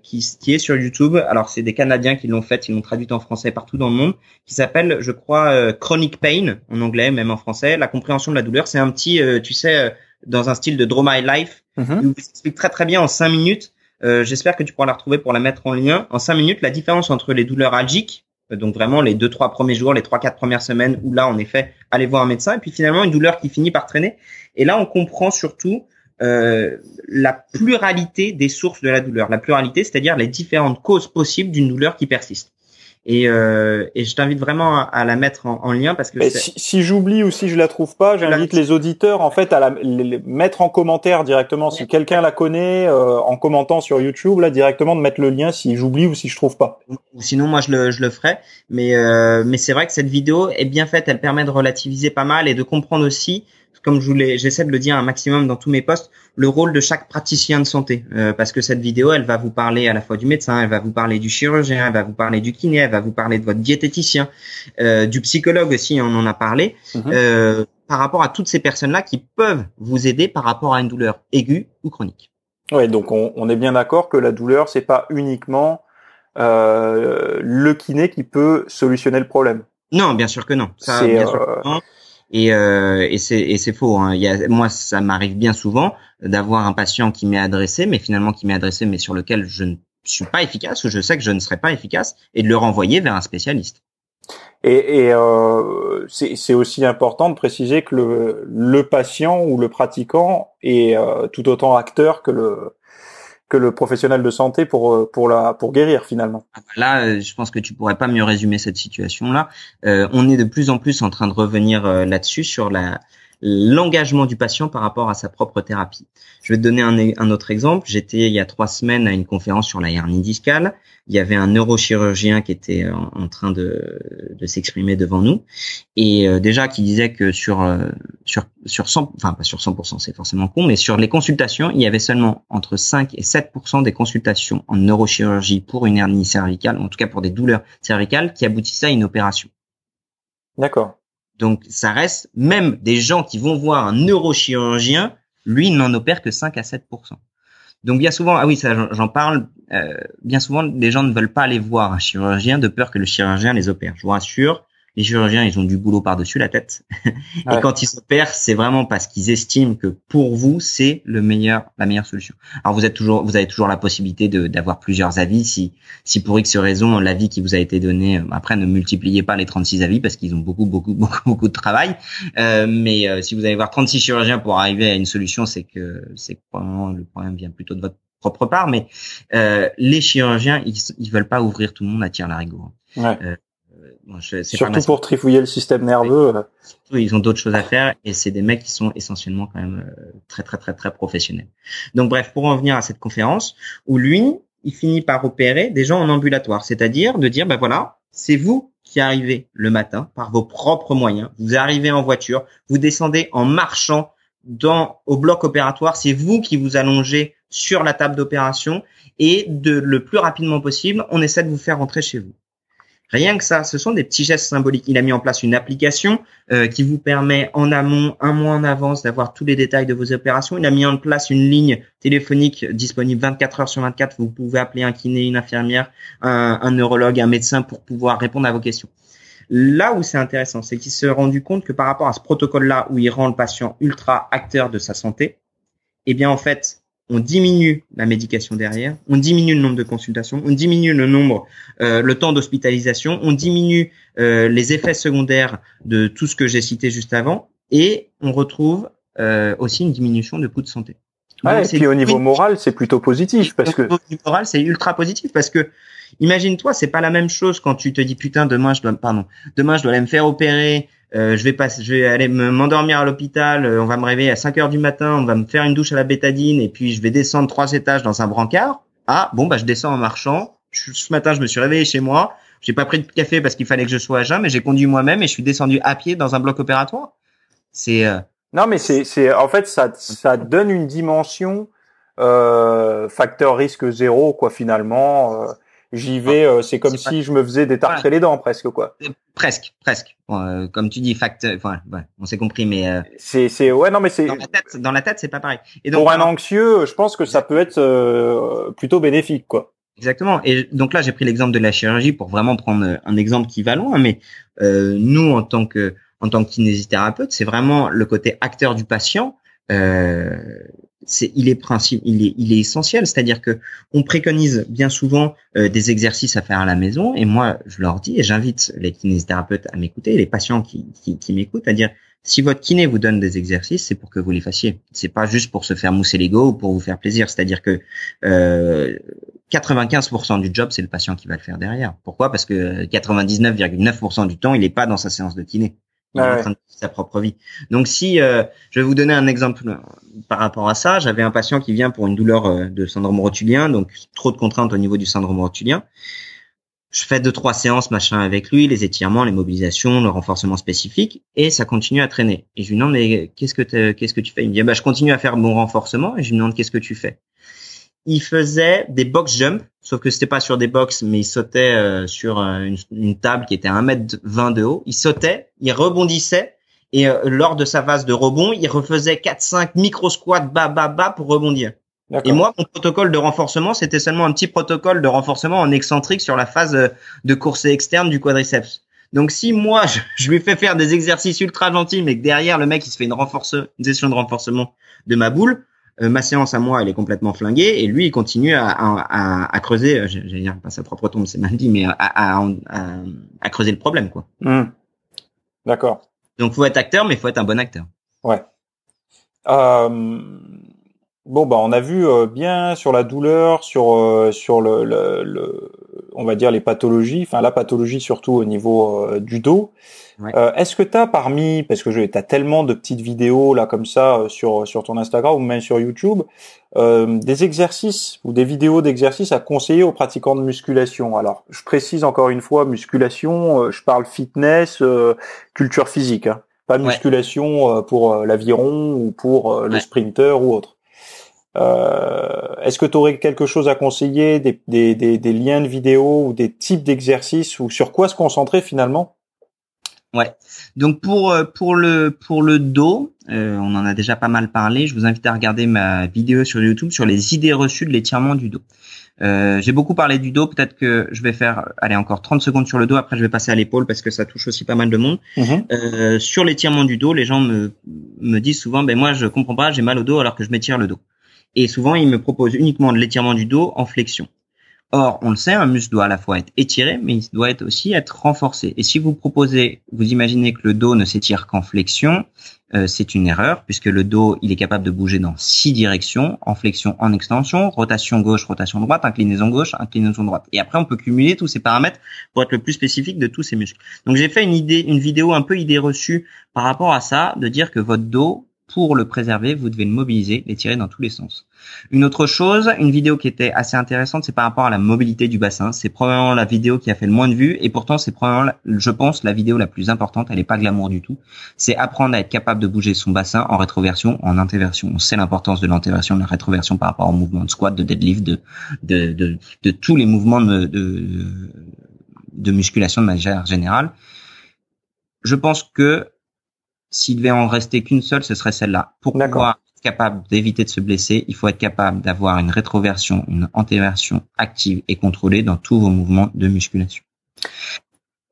qui est sur YouTube. Alors, c'est des Canadiens qui l'ont faite, ils l'ont traduite en français partout dans le monde, qui s'appelle, je crois, Chronic Pain en anglais, même en français. La compréhension de la douleur, c'est un petit, tu sais, dans un style de Draw My Life, où il explique très très bien en 5 minutes. J'espère que tu pourras la retrouver pour la mettre en lien. En 5 minutes, la différence entre les douleurs algiques, donc vraiment les 2-3 premiers jours, les 3-4 premières semaines, où là, en effet, aller voir un médecin, et puis finalement, une douleur qui finit par traîner. Et là, on comprend surtout la pluralité des sources de la douleur. La pluralité, c'est-à-dire les différentes causes possibles d'une douleur qui persiste. Et je t'invite vraiment à la mettre en lien parce que si j'oublie ou si je la trouve pas, j'invite les auditeurs en fait à la mettre en commentaire directement. Si quelqu'un la connaît, en commentant sur YouTube, là directement de mettre le lien si j'oublie ou si je trouve pas. Sinon moi je le ferai. Mais c'est vrai que cette vidéo est bien faite. Elle permet de relativiser pas mal et de comprendre aussi, comme j'essaie de le dire un maximum dans tous mes posts, le rôle de chaque praticien de santé. Parce que cette vidéo, elle va vous parler à la fois du médecin, elle va vous parler du chirurgien, elle va vous parler du kiné, elle va vous parler de votre diététicien, du psychologue aussi, on en a parlé, par rapport à toutes ces personnes-là qui peuvent vous aider par rapport à une douleur aiguë ou chronique. Ouais, donc on est bien d'accord que la douleur, c'est pas uniquement le kiné qui peut solutionner le problème. Non, bien sûr que non. Ça, bien sûr que non. Et c'est faux. Hein. Moi, ça m'arrive bien souvent d'avoir un patient qui m'est adressé, mais sur lequel je ne suis pas efficace ou je sais que je ne serai pas efficace, et de le renvoyer vers un spécialiste. Et c'est aussi important de préciser que le patient ou le pratiquant est tout autant acteur que le professionnel de santé pour guérir finalement. Là, je pense que tu pourrais pas mieux résumer cette situation-là. On est de plus en plus en train de revenir là-dessus sur l'engagement du patient par rapport à sa propre thérapie. Je vais te donner un autre exemple. J'étais il y a 3 semaines à une conférence sur la hernie discale. Il y avait un neurochirurgien qui était en train de s'exprimer devant nous, et déjà qui disait que sur 100, enfin pas sur 100%, c'est forcément con, mais sur les consultations, il y avait seulement entre 5 et 7% des consultations en neurochirurgie pour une hernie cervicale, en tout cas pour des douleurs cervicales, qui aboutissaient à une opération. D'accord. Donc, ça reste, même des gens qui vont voir un neurochirurgien, lui, il n'en opère que 5 à 7%. Donc, bien souvent, ah oui, ça, j'en parle, bien souvent, les gens ne veulent pas aller voir un chirurgien de peur que le chirurgien les opère. Je vous rassure, Les chirurgiens, ils ont du boulot par-dessus la tête. Ouais. Et quand ils opèrent, c'est vraiment parce qu'ils estiment que pour vous, c'est la meilleure solution. Alors vous avez toujours la possibilité d'avoir plusieurs avis. Si pour X raison, l'avis qui vous a été donné, après ne multipliez pas les 36 avis parce qu'ils ont beaucoup de travail. Mais si vous allez voir 36 chirurgiens pour arriver à une solution, c'est que probablement le problème vient plutôt de votre propre part. Mais les chirurgiens, ils veulent pas ouvrir tout le monde à tire-larigot. Ouais. Bon, surtout pour trifouiller le système nerveux. Oui, ils ont d'autres choses à faire et c'est des mecs qui sont essentiellement quand même très professionnels. Donc bref, pour en venir à cette conférence où lui, il finit par opérer des gens en ambulatoire, c'est-à-dire de dire voilà, c'est vous qui arrivez le matin par vos propres moyens, vous arrivez en voiture, vous descendez en marchant au bloc opératoire, c'est vous qui vous allongez sur la table d'opération et le plus rapidement possible, on essaie de vous faire rentrer chez vous. Rien que ça, ce sont des petits gestes symboliques. Il a mis en place une application qui vous permet en amont, un mois en avance, d'avoir tous les détails de vos opérations. Il a mis en place une ligne téléphonique disponible 24 heures sur 24. Vous pouvez appeler un kiné, une infirmière, un neurologue, un médecin pour pouvoir répondre à vos questions. Là où c'est intéressant, c'est qu'il s'est rendu compte que par rapport à ce protocole-là où il rend le patient ultra acteur de sa santé, eh bien en fait, on diminue la médication derrière, on diminue le nombre de consultations, on diminue le temps d'hospitalisation, on diminue les effets secondaires de tout ce que j'ai cité juste avant, et on retrouve aussi une diminution de coûts de santé. Ouais, et puis au niveau moral, c'est plutôt positif parce que au niveau moral, c'est ultra positif parce que imagine-toi, c'est pas la même chose quand tu te dis putain demain je dois aller me faire opérer. Je vais aller m'endormir à l'hôpital, on va me réveiller à 5 heures du matin, on va me faire une douche à la bétadine et puis je vais descendre 3 étages dans un brancard. Ah, bon, je descends en marchant. Ce matin, je me suis réveillé chez moi. J'ai pas pris de café parce qu'il fallait que je sois à jeun, mais j'ai conduit moi-même et je suis descendu à pied dans un bloc opératoire. Non, mais c'est en fait ça donne une dimension facteur risque zéro quoi finalement. J'y vais, c'est comme si je me faisais détartrer les dents presque quoi. Presque. Comme tu dis, on s'est compris, mais ouais non mais c'est dans la tête c'est pas pareil. Et donc, pour un anxieux, je pense que ça peut être plutôt bénéfique quoi. Exactement. Et donc là, j'ai pris l'exemple de la chirurgie pour vraiment prendre un exemple qui va loin, mais nous en tant que kinésithérapeute, c'est vraiment le côté acteur du patient. Il est essentiel, c'est-à-dire que on préconise bien souvent des exercices à faire à la maison, et moi je leur dis et j'invite les kinésithérapeutes à m'écouter, les patients qui m'écoutent, à dire si votre kiné vous donne des exercices, c'est pour que vous les fassiez. C'est pas juste pour se faire mousser l'ego ou pour vous faire plaisir. C'est-à-dire que 95% du job, c'est le patient qui va le faire derrière. Pourquoi ? Parce que 99,9% du temps, il est pas dans sa séance de kiné. Il est en train de vivre sa propre vie. Donc si je vais vous donner un exemple par rapport à ça, j'avais un patient qui vient pour une douleur de syndrome rotulien, donc trop de contraintes au niveau du syndrome rotulien. Je fais 2-3 séances machin avec lui, les étirements, les mobilisations, le renforcement spécifique, et ça continue à traîner. Et je lui demande mais qu'est-ce que tu fais ? Il me dit je continue à faire mon renforcement, et je lui demande qu'est-ce que tu fais ? Il faisait des box jump, sauf que c'était pas sur des box, mais il sautait sur une table qui était à 1m20 de haut. Il sautait, il rebondissait, et lors de sa phase de rebond, il refaisait 4-5 micro squats bas pour rebondir. D'accord. Et moi, mon protocole de renforcement, c'était seulement un petit protocole de renforcement en excentrique sur la phase de course externe du quadriceps. Donc si moi, je lui fais faire des exercices ultra gentils, mais que derrière, le mec, il se fait une session de renforcement de ma boule, ma séance à moi, elle est complètement flinguée, et lui, il continue à creuser, j'allais dire pas sa propre tombe, c'est mal dit, mais à creuser le problème, quoi. D'accord. Donc, faut être acteur, mais faut être un bon acteur. Ouais. Bon, on a vu bien sur la douleur, sur on va dire les pathologies, enfin la pathologie surtout au niveau du dos. Ouais. Est-ce que t'as parce que t'as tellement de petites vidéos là comme ça sur ton Instagram ou même sur YouTube, des exercices ou des vidéos d'exercices à conseiller aux pratiquants de musculation. Alors, je précise encore une fois, musculation, je parle fitness, culture physique, hein, pas musculation pour l'aviron ou pour le sprinter ou autre. Est-ce que tu aurais quelque chose à conseiller, des liens de vidéos ou des types d'exercices ou sur quoi se concentrer finalement? Ouais. Donc pour le dos, on en a déjà pas mal parlé. Je vous invite à regarder ma vidéo sur YouTube sur les idées reçues de l'étirement du dos. J'ai beaucoup parlé du dos, peut-être que je vais faire encore 30 secondes sur le dos, après je vais passer à l'épaule parce que ça touche aussi pas mal de monde. Sur l'étirement du dos, les gens me disent souvent moi je comprends pas, j'ai mal au dos alors que je m'étire le dos. Et souvent ils me proposent uniquement de l'étirement du dos en flexion. Or, on le sait, un muscle doit à la fois être étiré, mais il doit aussi être renforcé. Et si vous imaginez que le dos ne s'étire qu'en flexion, c'est une erreur, puisque le dos, il est capable de bouger dans 6 directions, en flexion, en extension, rotation gauche, rotation droite, inclinaison gauche, inclinaison droite. Et après, on peut cumuler tous ces paramètres pour être le plus spécifique de tous ces muscles. Donc, j'ai fait une vidéo un peu idée reçue par rapport à ça, de dire que votre dos, pour le préserver, vous devez le mobiliser, l'étirer dans tous les sens. Une autre chose, une vidéo qui était assez intéressante, c'est par rapport à la mobilité du bassin. C'est probablement la vidéo qui a fait le moins de vues et pourtant c'est probablement, je pense, la vidéo la plus importante. Elle est pas glamour du tout. C'est apprendre à être capable de bouger son bassin en rétroversion, en intéversion. On sait l'importance de l'intéversion, de la rétroversion par rapport au mouvement de squat, de deadlift, de tous les mouvements de musculation de manière générale. Je pense que s'il devait en rester qu'une seule, ce serait celle-là. Pour pouvoir être capable d'éviter de se blesser, il faut être capable d'avoir une rétroversion, une antéversion active et contrôlée dans tous vos mouvements de musculation.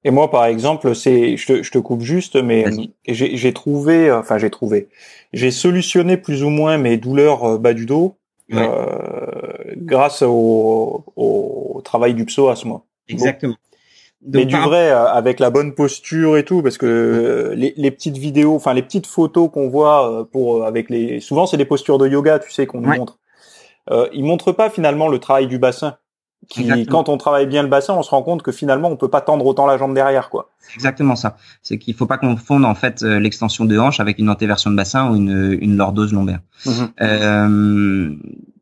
Et moi, par exemple, je te coupe juste, mais j'ai solutionné plus ou moins mes douleurs bas du dos, grâce au travail du psoas, moi. Exactement. Bon. Donc, mais du vrai, avec la bonne posture et tout, parce que les petites vidéos, enfin les petites photos qu'on voit souvent c'est des postures de yoga, tu sais, qu'on nous montre. Ils montrent pas finalement le travail du bassin. Quand on travaille bien le bassin, on se rend compte que finalement on peut pas tendre autant la jambe derrière, quoi. C'est exactement ça. C'est qu'il faut pas confondre en fait l'extension de hanche avec une antéversion de bassin ou une lordose lombaire.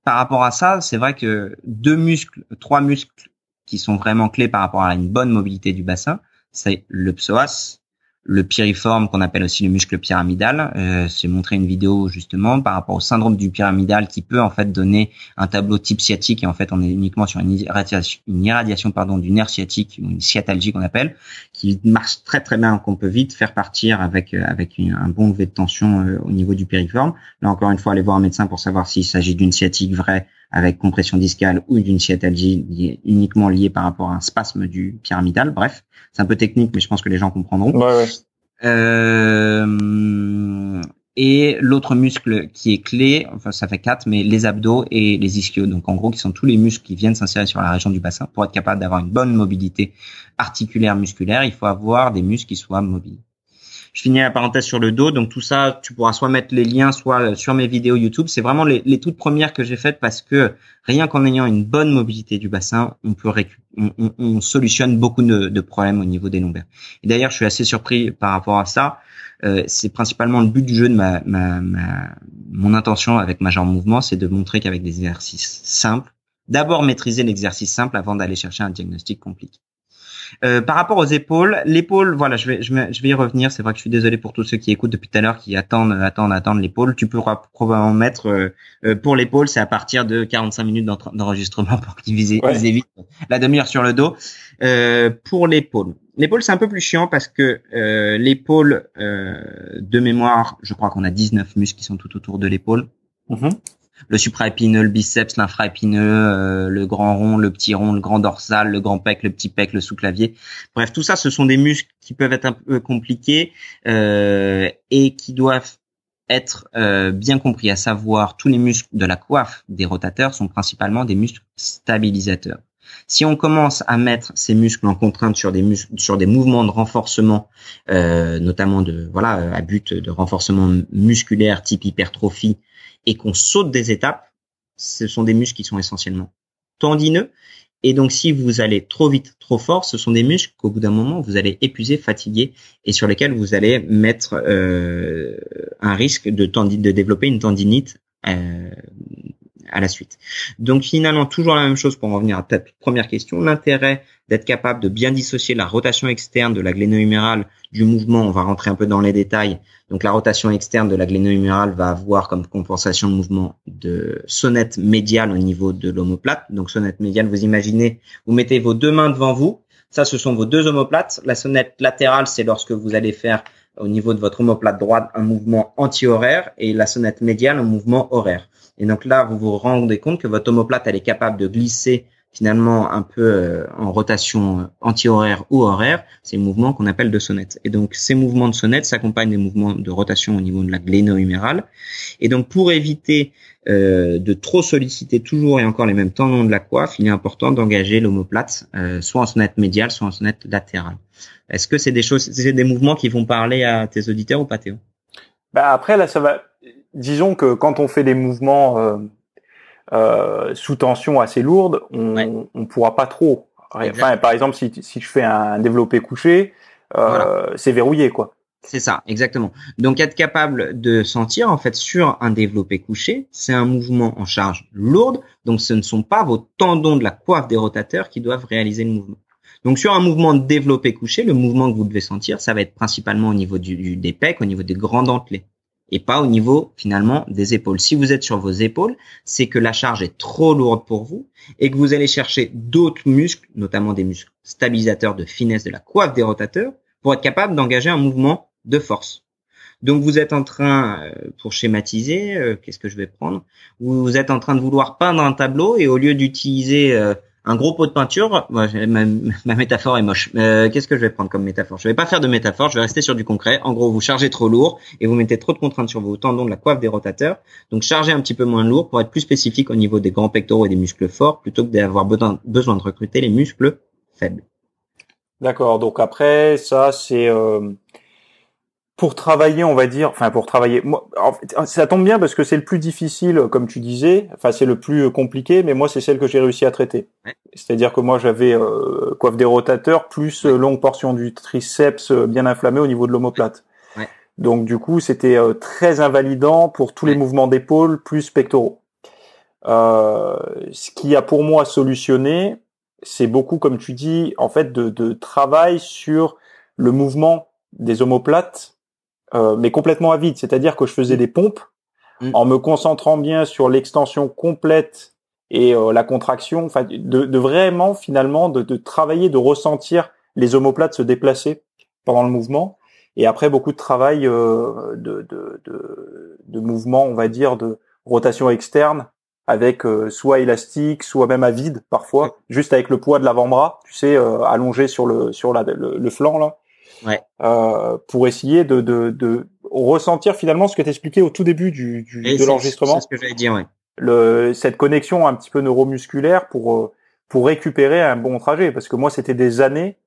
Par rapport à ça, c'est vrai que 3 muscles qui sont vraiment clés par rapport à une bonne mobilité du bassin, c'est le psoas, le piriforme qu'on appelle aussi le muscle pyramidal. J'ai montré une vidéo justement par rapport au syndrome du pyramidal qui peut en fait donner un tableau type sciatique et en fait on est uniquement sur une irradiation du nerf sciatique ou une sciatalgie qu'on appelle, qui marche très très bien, qu'on peut vite faire partir avec un bon levé de tension au niveau du piriforme. Là encore une fois, allez voir un médecin pour savoir s'il s'agit d'une sciatique vraie avec compression discale ou d'une sciatalgie uniquement liée par rapport à un spasme du pyramidal. Bref, c'est un peu technique, mais je pense que les gens comprendront. Et l'autre muscle qui est clé, enfin ça fait 4, mais les abdos et les ischios. Donc en gros, qui sont tous les muscles qui viennent s'insérer sur la région du bassin. Pour être capable d'avoir une bonne mobilité articulaire musculaire, il faut avoir des muscles qui soient mobiles. Je finis la parenthèse sur le dos. Donc tout ça, tu pourras soit mettre les liens, soit sur mes vidéos YouTube. C'est vraiment les toutes premières que j'ai faites parce que rien qu'en ayant une bonne mobilité du bassin, on solutionne beaucoup de problèmes au niveau des lombaires. Et d'ailleurs, je suis assez surpris par rapport à ça. C'est principalement le but du jeu de mon intention avec Major Mouvement, c'est de montrer qu'avec des exercices simples, d'abord maîtriser l'exercice simple avant d'aller chercher un diagnostic compliqué. Par rapport aux épaules, l'épaule, voilà, je vais y revenir. C'est vrai que je suis désolé pour tous ceux qui écoutent depuis tout à l'heure, qui attendent l'épaule. Tu pourras probablement mettre pour l'épaule, c'est à partir de 45 minutes d'enregistrement pour qu'ils évitent la demi-heure sur le dos. Pour l'épaule, c'est un peu plus chiant parce que l'épaule, de mémoire, je crois qu'on a 19 muscles qui sont tout autour de l'épaule. Le supraépineux, le biceps, l'infraépineux, le grand rond, le petit rond, le grand dorsal, le grand pec, le petit pec, le sous-clavier. Bref, tout ça, ce sont des muscles qui peuvent être un peu compliqués et qui doivent être bien compris, à savoir tous les muscles de la coiffe des rotateurs sont principalement des muscles stabilisateurs. Si on commence à mettre ces muscles en contrainte sur des mouvements de renforcement, notamment à but de renforcement musculaire type hypertrophie, et qu'on saute des étapes, ce sont des muscles qui sont essentiellement tendineux. Et donc, si vous allez trop vite, trop fort, ce sont des muscles qu'au bout d'un moment, vous allez épuiser, fatiguer, et sur lesquels vous allez mettre un risque de développer une tendinite à la suite. Donc finalement, toujours la même chose pour en revenir à ta première question, l'intérêt d'être capable de bien dissocier la rotation externe de la gléno-humérale du mouvement. On va rentrer un peu dans les détails. Donc la rotation externe de la gléno-humérale va avoir comme compensation de mouvement de sonnette médiale au niveau de l'omoplate. Donc sonnette médiale, vous imaginez, vous mettez vos deux mains devant vous. Ça, ce sont vos deux omoplates. La sonnette latérale, c'est lorsque vous allez faire au niveau de votre omoplate droite un mouvement anti-horaire et la sonnette médiale un mouvement horaire. Et donc là, vous vous rendez compte que votre omoplate, elle est capable de glisser finalement un peu en rotation anti-horaire ou horaire, c'est le mouvement qu'on appelle de sonnette. Et donc ces mouvements de sonnette s'accompagnent des mouvements de rotation au niveau de la gléno-humérale. Et donc pour éviter de trop solliciter toujours et encore les mêmes tendons de la coiffe, il est important d'engager l'omoplate soit en sonnette médiale, soit en sonnette latérale. Est-ce que c'est des mouvements qui vont parler à tes auditeurs ou pas, Théo? Bah après là ça va. Disons que quand on fait des mouvements sous tension assez lourde, on pourra pas trop. Enfin, par exemple, si je fais un développé couché, voilà. C'est verrouillé, quoi. C'est ça, exactement. Donc, être capable de sentir, en fait, sur un développé couché, c'est un mouvement en charge lourde. Donc, ce ne sont pas vos tendons de la coiffe des rotateurs qui doivent réaliser le mouvement. Donc, sur un mouvement de développé couché, le mouvement que vous devez sentir, ça va être principalement au niveau des pecs, au niveau des grands dentelés. Et pas au niveau, finalement, des épaules. Si vous êtes sur vos épaules, c'est que la charge est trop lourde pour vous et que vous allez chercher d'autres muscles, notamment des muscles stabilisateurs de finesse de la coiffe des rotateurs, pour être capable d'engager un mouvement de force. Donc, vous êtes en train, pour schématiser, qu'est-ce que je vais prendre? Vous êtes en train de vouloir peindre un tableau et au lieu d'utiliser un gros pot de peinture, ma métaphore est moche. Qu'est-ce que je vais prendre comme métaphore? Je vais pas faire de métaphore, je vais rester sur du concret. En gros, vous chargez trop lourd et vous mettez trop de contraintes sur vos tendons de la coiffe des rotateurs. Donc, chargez un petit peu moins lourd pour être plus spécifique au niveau des grands pectoraux et des muscles forts plutôt que d'avoir besoin de recruter les muscles faibles. D'accord. Donc après, ça, c'est pour travailler, on va dire, enfin pour travailler, moi, en fait, ça tombe bien parce que c'est le plus difficile, comme tu disais, enfin c'est le plus compliqué, mais moi c'est celle que j'ai réussi à traiter. Ouais. C'est-à-dire que moi j'avais coiffe des rotateurs plus longue portion du triceps bien inflammé au niveau de l'omoplate. Ouais. Donc du coup c'était très invalidant pour tous les mouvements d'épaule plus pectoraux. Ce qui a pour moi solutionné, c'est beaucoup, comme tu dis, en fait de travail sur le mouvement des omoplates. Mais complètement à vide, c'est-à-dire que je faisais des pompes en me concentrant bien sur l'extension complète et la contraction, enfin de vraiment finalement de travailler, de ressentir les omoplates se déplacer pendant le mouvement, et après beaucoup de travail de mouvement, on va dire, de rotation externe avec soit élastique, soit même à vide parfois, juste avec le poids de l'avant-bras, tu sais, allongé sur le flanc là. Ouais. Pour essayer de ressentir finalement ce que t'expliquais au tout début de l'enregistrement. C'est ce que j'allais dire, ouais. Cette connexion un petit peu neuromusculaire pour récupérer un bon trajet, parce que moi c'était des années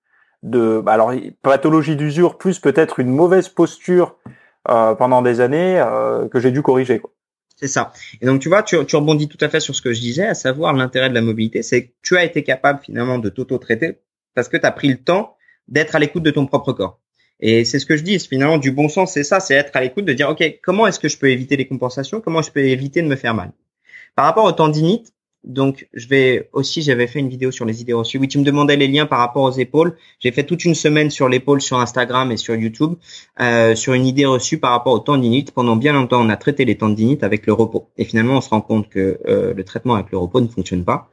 alors pathologie d'usure plus peut-être une mauvaise posture pendant des années que j'ai dû corriger, quoi. C'est ça. Et donc tu vois, tu rebondis tout à fait sur ce que je disais, à savoir l'intérêt de la mobilité, c'est que tu as été capable finalement de t'auto-traiter parce que tu as pris le temps d'être à l'écoute de ton propre corps. Et c'est ce que je dis, finalement, du bon sens, c'est ça, c'est être à l'écoute, de dire, OK, comment est-ce que je peux éviter les compensations? Comment je peux éviter de me faire mal? Par rapport aux tendinites, donc, j'avais fait une vidéo sur les idées reçues. Oui, tu me demandais les liens par rapport aux épaules. J'ai fait toute une semaine sur l'épaule sur Instagram et sur YouTube, sur une idée reçue par rapport aux tendinites. Pendant bien longtemps, on a traité les tendinites avec le repos. Et finalement, on se rend compte que le traitement avec le repos ne fonctionne pas.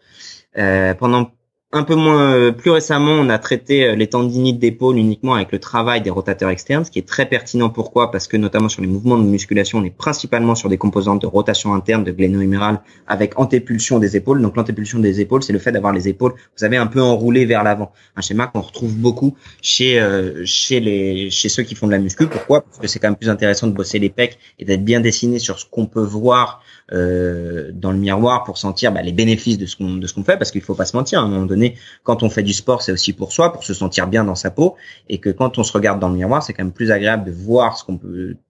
Pendant un peu moins, plus récemment, on a traité les tendinites d'épaule uniquement avec le travail des rotateurs externes, ce qui est très pertinent. Pourquoi? Parce que notamment sur les mouvements de musculation, on est principalement sur des composantes de rotation interne, de gléno-humérale, avec antépulsion des épaules. Donc l'antépulsion des épaules, c'est le fait d'avoir les épaules, vous savez, un peu enroulées vers l'avant. Un schéma qu'on retrouve beaucoup chez ceux qui font de la muscu. Pourquoi? Parce que c'est quand même plus intéressant de bosser les pecs et d'être bien dessiné sur ce qu'on peut voir dans le miroir pour sentir les bénéfices de ce qu'on fait, parce qu'il faut pas se mentir, à un moment donné, quand on fait du sport, c'est aussi pour soi, pour se sentir bien dans sa peau, et que quand on se regarde dans le miroir, c'est quand même plus agréable de voir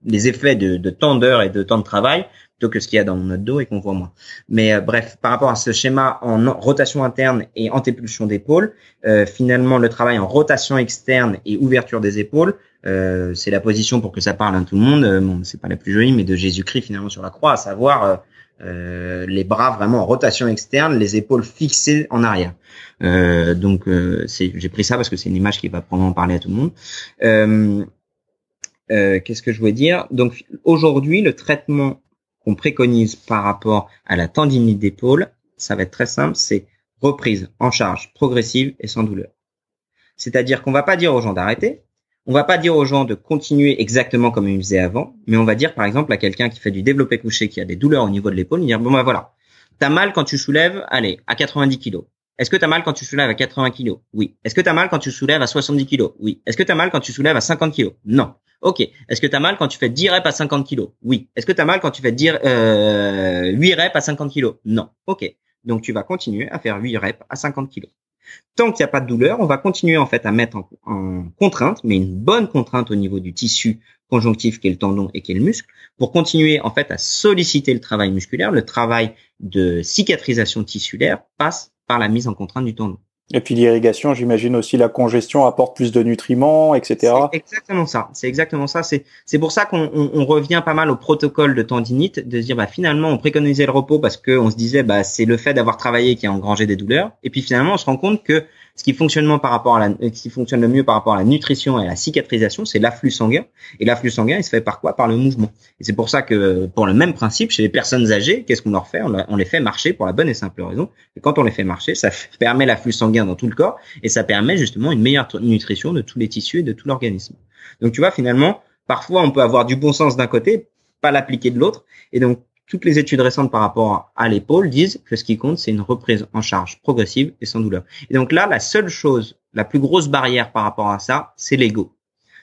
les effets de tant d'heures et de temps de travail plutôt que ce qu'il y a dans notre dos et qu'on voit moins. Mais bref, par rapport à ce schéma en rotation interne et antépulsion d'épaule, finalement le travail en rotation externe et ouverture des épaules, c'est la position, pour que ça parle à tout le monde, bon, c'est pas la plus jolie, mais de Jésus-Christ finalement sur la croix, à savoir les bras vraiment en rotation externe, les épaules fixées en arrière. Donc j'ai pris ça parce que c'est une image qui va probablement parler à tout le monde. Qu'est-ce que je voulais dire? Donc aujourd'hui, le traitement qu'on préconise par rapport à la tendinite d'épaule, ça va être très simple, c'est reprise en charge progressive et sans douleur. C'est-à-dire qu'on va pas dire aux gens d'arrêter, on va pas dire aux gens de continuer exactement comme ils faisaient avant, mais on va dire par exemple à quelqu'un qui fait du développé couché, qui a des douleurs au niveau de l'épaule, il dire bon voilà, t'as mal quand tu soulèves, allez, à 90 kilos. Est-ce que tu as mal quand tu soulèves à 80 kilos? Oui. Est-ce que tu as mal quand tu soulèves à 70 kilos? Oui. Est-ce que tu as mal quand tu soulèves à 50 kilos? Non. Ok. Est-ce que tu as mal quand tu fais 10 reps à 50 kilos? Oui. Est-ce que tu as mal quand tu fais 8 reps à 50 kilos? Non. Ok. Donc, tu vas continuer à faire 8 reps à 50 kilos. Tant qu'il n'y a pas de douleur, on va continuer en fait à mettre en contrainte, mais une bonne contrainte au niveau du tissu conjonctif qui est le tendon et qui est le muscle, pour continuer en fait à solliciter le travail musculaire. Le travail de cicatrisation tissulaire passe par la mise en contrainte du tendon. Et puis l'irrigation, j'imagine aussi la congestion apporte plus de nutriments, etc. C'est exactement ça. C'est exactement ça. C'est pour ça qu'on revient pas mal au protocole de tendinite, de se dire finalement on préconisait le repos parce que on se disait c'est le fait d'avoir travaillé qui a engrangé des douleurs. Et puis finalement on se rend compte que ce qui fonctionne le mieux par rapport à la nutrition et à la cicatrisation, c'est l'afflux sanguin. Et l'afflux sanguin, il se fait par quoi? Par le mouvement. Et c'est pour ça que, pour le même principe, chez les personnes âgées, qu'est-ce qu'on leur fait? On les fait marcher pour la bonne et simple raison. Et quand on les fait marcher, ça permet l'afflux sanguin dans tout le corps et ça permet justement une meilleure nutrition de tous les tissus et de tout l'organisme. Donc tu vois, finalement, parfois on peut avoir du bon sens d'un côté, pas l'appliquer de l'autre. Et donc, toutes les études récentes par rapport à l'épaule disent que ce qui compte, c'est une reprise en charge progressive et sans douleur. Et donc là, la seule chose, la plus grosse barrière par rapport à ça, c'est l'ego.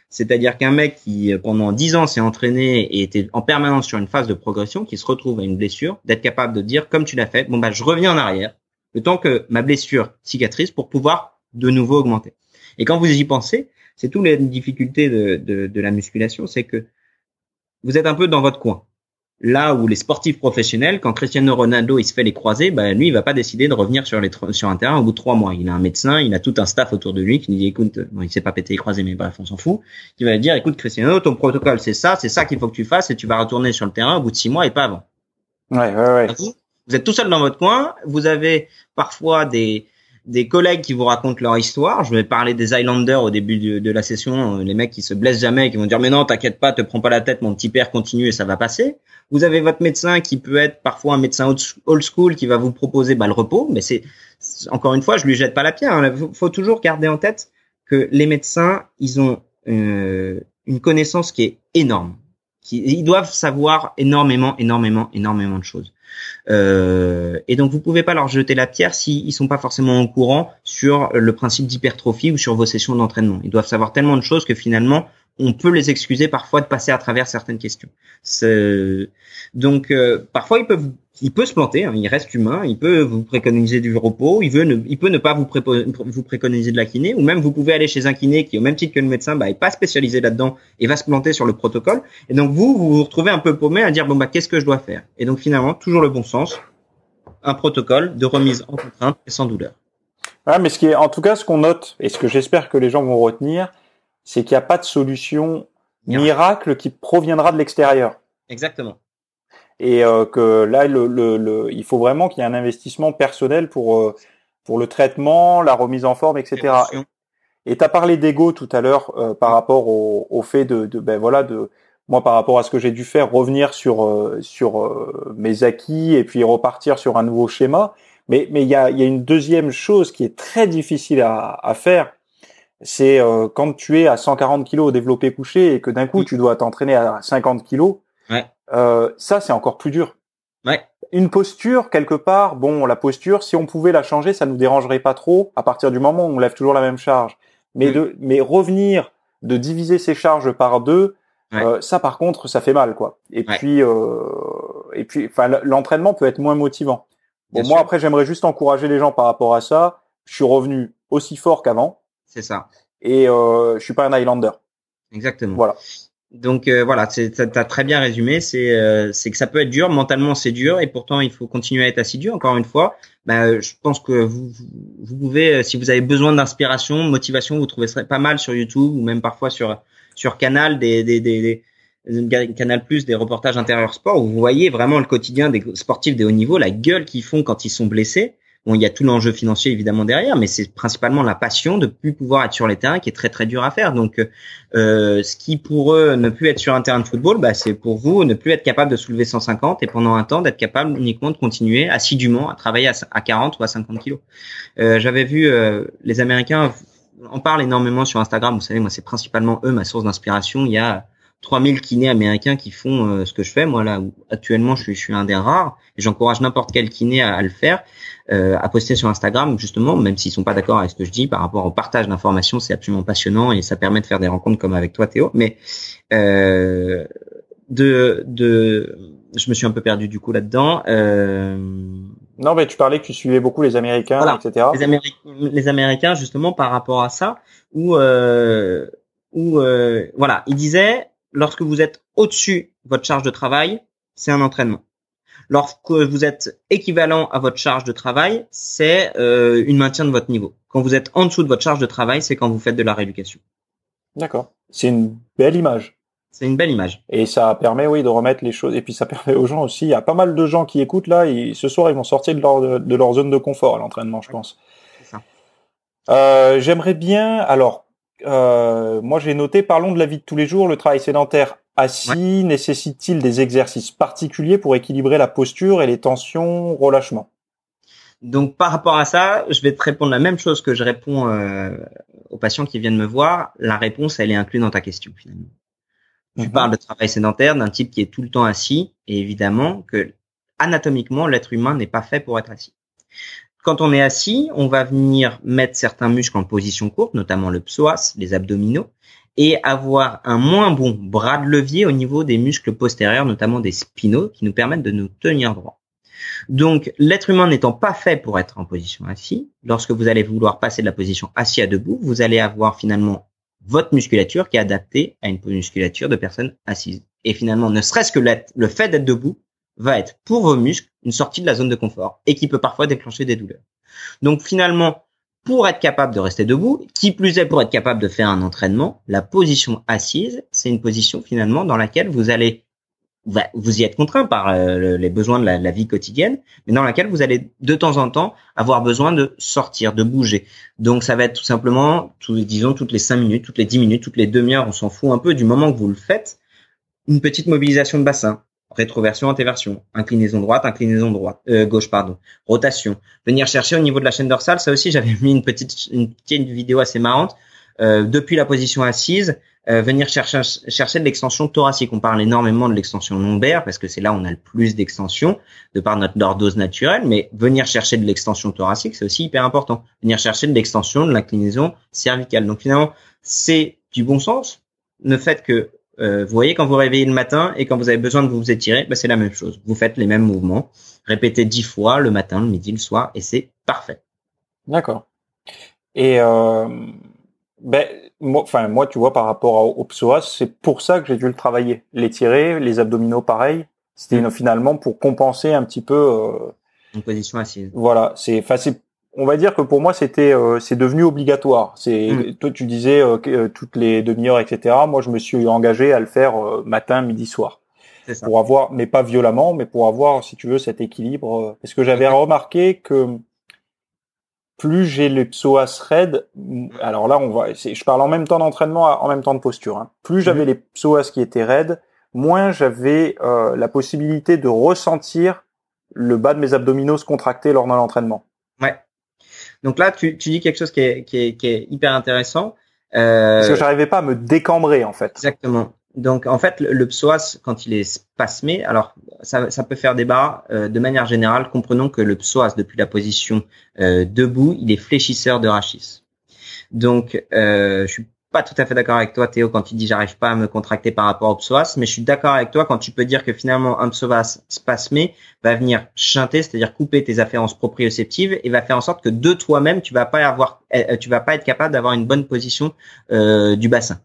C'est-à-dire qu'un mec qui, pendant 10 ans, s'est entraîné et était en permanence sur une phase de progression, qui se retrouve à une blessure, d'être capable de dire, comme tu l'as fait, je reviens en arrière, le temps que ma blessure cicatrise pour pouvoir de nouveau augmenter. Et quand vous y pensez, c'est toutes les difficultés de la musculation, c'est que vous êtes un peu dans votre coin. Là où les sportifs professionnels, quand Cristiano Ronaldo il se fait les croisés, lui il va pas décider de revenir sur un terrain au bout de 3 mois. Il a un médecin, il a tout un staff autour de lui qui lui dit écoute, il s'est pas pété les croisés, mais bref on s'en fout. Qui va lui dire écoute Cristiano, ton protocole c'est ça qu'il faut que tu fasses et tu vas retourner sur le terrain au bout de 6 mois et pas avant. Ouais. Vous êtes tout seul dans votre coin, vous avez parfois des collègues qui vous racontent leur histoire. Je vais parler des Highlanders au début de la session, les mecs qui se blessent jamais, qui vont dire mais non, t'inquiète pas, te prends pas la tête, mon petit père, continue et ça va passer. Vous avez votre médecin qui peut être parfois un médecin old school qui va vous proposer le repos, mais c'est encore une fois, je lui jette pas la pierre. Faut toujours garder en tête que les médecins, ils ont une connaissance qui est énorme. Ils doivent savoir énormément de choses. Et donc vous pouvez pas leur jeter la pierre s'ils sont pas forcément au courant sur le principe d'hypertrophie ou sur vos sessions d'entraînement. Ils doivent savoir tellement de choses que finalement on peut les excuser parfois de passer à travers certaines questions. Donc parfois il peut se planter, il reste humain, il peut vous préconiser du repos, il peut ne pas vous préconiser de la kiné, ou même vous pouvez aller chez un kiné qui au même titre que le médecin est pas spécialisé là-dedans et va se planter sur le protocole. Et donc vous vous retrouvez un peu paumé à dire qu'est-ce que je dois faire? Et donc finalement toujours le bon sens, un protocole de remise en contrainte et sans douleur. Ouais, mais en tout cas ce qu'on note et ce que j'espère que les gens vont retenir, c'est qu'il n'y a pas de solution miracle qui proviendra de l'extérieur. Exactement. Et que là, il faut vraiment qu'il y ait un investissement personnel pour le traitement, la remise en forme, etc. Et tu as parlé d'ego tout à l'heure par rapport au fait moi par rapport à ce que j'ai dû faire, revenir sur mes acquis et puis repartir sur un nouveau schéma. Mais il y a une deuxième chose qui est très difficile à faire. C'est quand tu es à 140 kilos au développé couché et que d'un coup tu dois t'entraîner à 50 kilos. Ouais. Ça c'est encore plus dur. Ouais. Une posture quelque part, la posture, si on pouvait la changer, ça nous dérangerait pas trop à partir du moment où on lève toujours la même charge. Mais revenir, de diviser ses charges par 2, ça par contre ça fait mal quoi. Et puis l'entraînement peut être moins motivant. Moi après j'aimerais juste encourager les gens par rapport à ça. Je suis revenu aussi fort qu'avant. C'est ça. Et je suis pas un Highlander. Exactement. Voilà. Donc t'as très bien résumé. C'est que ça peut être dur, mentalement c'est dur, et pourtant il faut continuer à être assidu. Encore une fois, je pense que vous pouvez, si vous avez besoin d'inspiration, motivation, vous trouverez pas mal sur YouTube ou même parfois sur Canal Canal Plus, des reportages intérieur sport où vous voyez vraiment le quotidien des sportifs de haut niveau, la gueule qu'ils font quand ils sont blessés. Bon, il y a tout l'enjeu financier évidemment derrière, mais c'est principalement la passion de plus pouvoir être sur les terrains qui est très très dur à faire. Donc, ce qui pour eux ne plus être sur un terrain de football, c'est pour vous ne plus être capable de soulever 150 et pendant un temps d'être capable uniquement de continuer assidûment à travailler à 40 ou à 50 kilos. J'avais vu les Américains en parlent énormément sur Instagram. Vous savez, moi c'est principalement eux ma source d'inspiration. Il y a 3000 kinés américains qui font ce que je fais. Moi, là, où actuellement, je suis un des rares. Et j'encourage n'importe quel kiné à le faire, à poster sur Instagram, justement, même s'ils sont pas d'accord avec ce que je dis par rapport au partage d'informations. C'est absolument passionnant et ça permet de faire des rencontres comme avec toi, Théo. Mais je me suis un peu perdu du coup là-dedans. Non, mais tu parlais que tu suivais beaucoup les Américains, voilà. etc. Les Américains, justement, par rapport à ça, où voilà, ils disaient, lorsque vous êtes au-dessus de votre charge de travail, c'est un entraînement. Lorsque vous êtes équivalent à votre charge de travail, c'est une maintien de votre niveau. Quand vous êtes en dessous de votre charge de travail, c'est quand vous faites de la rééducation. D'accord. C'est une belle image. C'est une belle image. Et ça permet, oui, de remettre les choses. Et puis ça permet aux gens aussi. Il y a pas mal de gens qui écoutent là. Et ce soir, ils vont sortir de leur zone de confort à l'entraînement, je pense. C'est ça. J'aimerais bien. Alors, moi, j'ai noté. Parlons de la vie de tous les jours. Le travail sédentaire assis nécessite-t-il des exercices particuliers pour équilibrer la posture et les tensions, relâchement? Donc, par rapport à ça, je vais te répondre la même chose que je réponds aux patients qui viennent me voir. La réponse, elle est inclue dans ta question, finalement. Tu parles de travail sédentaire d'un type qui est tout le temps assis, et évidemment que anatomiquement, l'être humain n'est pas fait pour être assis. Quand on est assis, on va venir mettre certains muscles en position courte, notamment le psoas, les abdominaux, et avoir un moins bon bras de levier au niveau des muscles postérieurs, notamment des spinaux, qui nous permettent de nous tenir droit. Donc, l'être humain n'étant pas fait pour être en position assis, lorsque vous allez vouloir passer de la position assis à debout, vous allez avoir finalement votre musculature qui est adaptée à une musculature de personnes assises. Et finalement, ne serait-ce que le fait d'être debout va être pour vos muscles une sortie de la zone de confort et qui peut parfois déclencher des douleurs. Donc finalement, pour être capable de rester debout, qui plus est pour être capable de faire un entraînement, la position assise, c'est une position finalement dans laquelle vous y êtes contraint par les besoins de la vie quotidienne, mais dans laquelle vous allez de temps en temps avoir besoin de sortir, de bouger. Donc ça va être tout simplement, disons toutes les 5 minutes, toutes les 10 minutes, toutes les demi-heures, on s'en fout un peu du moment que vous le faites, une petite mobilisation de bassin, rétroversion, antéversion, inclinaison droite, gauche, rotation. Venir chercher au niveau de la chaîne dorsale, ça aussi j'avais mis une petite vidéo assez marrante, depuis la position assise, venir chercher de l'extension thoracique. On parle énormément de l'extension lombaire parce que c'est là où on a le plus d'extension de par notre lordose naturelle, mais venir chercher de l'extension thoracique, c'est aussi hyper important. Venir chercher de l'extension de l'inclinaison cervicale. Donc finalement, c'est du bon sens. Le fait que vous voyez quand vous réveillez le matin et quand vous avez besoin de vous étirer, c'est la même chose. Vous faites les mêmes mouvements, répétez 10 fois le matin, le midi, le soir, et c'est parfait. D'accord. Et moi, tu vois, par rapport au psoas, c'est pour ça que j'ai dû le travailler. L'étirer, les abdominaux, pareil. C'était finalement pour compenser un petit peu. Une position assise. Voilà, on va dire que pour moi, c'est devenu obligatoire. Toi, tu disais toutes les demi-heures, etc. Moi, je me suis engagé à le faire matin, midi, soir. C'est ça. Pour avoir, mais pas violemment, mais pour avoir, si tu veux, cet équilibre. Parce que j'avais remarqué que plus j'ai le psoas raide, alors là, je parle en même temps d'entraînement, en même temps de posture. Hein. Plus j'avais les psoas qui étaient raides, moins j'avais la possibilité de ressentir le bas de mes abdominaux se contracter lors de l'entraînement. Ouais. Donc là, tu dis quelque chose qui est hyper intéressant. Parce que j'arrivais pas à me décambrer, en fait. Exactement. Donc, en fait, le psoas, quand il est spasmé, alors ça peut faire débat. De manière générale, comprenons que le psoas, depuis la position debout, il est fléchisseur de rachis. Donc, je suis pas tout à fait d'accord avec toi, Théo, quand tu dis j'arrive pas à me contracter par rapport au psoas, mais je suis d'accord avec toi quand tu peux dire que finalement un psoas spasmé va venir shunter, c'est-à-dire couper tes afférences proprioceptives et va faire en sorte que de toi-même tu vas pas être capable d'avoir une bonne position du bassin.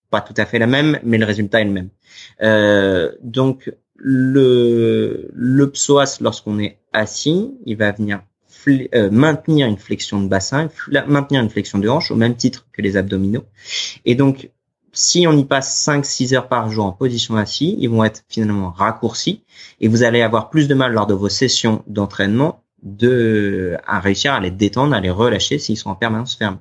Pas tout à fait la même, mais le résultat est le même. Donc le psoas, lorsqu'on est assis, il va venir maintenir une flexion de bassin, maintenir une flexion de hanche au même titre que les abdominaux. Et donc, si on y passe 5-6 heures par jour en position assise, ils vont être finalement raccourcis et vous allez avoir plus de mal lors de vos sessions d'entraînement à réussir à les détendre, à les relâcher s'ils sont en permanence fermés.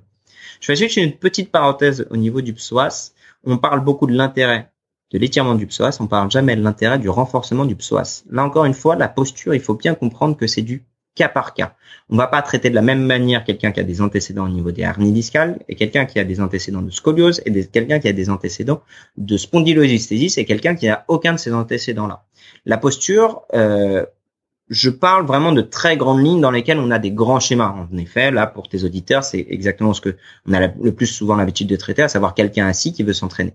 Je fais juste une petite parenthèse au niveau du psoas. On parle beaucoup de l'intérêt de l'étirement du psoas, on parle jamais de l'intérêt du renforcement du psoas. Là encore une fois, la posture, il faut bien comprendre que c'est du cas par cas. On va pas traiter de la même manière quelqu'un qui a des antécédents au niveau des hernies discales et quelqu'un qui a des antécédents de scoliose et quelqu'un qui a des antécédents de spondylolisthésis et quelqu'un qui a aucun de ces antécédents-là. La posture, je parle vraiment de très grandes lignes dans lesquelles on a des grands schémas. En effet, là, pour tes auditeurs, c'est exactement ce que on a le plus souvent l'habitude de traiter, à savoir quelqu'un assis qui veut s'entraîner.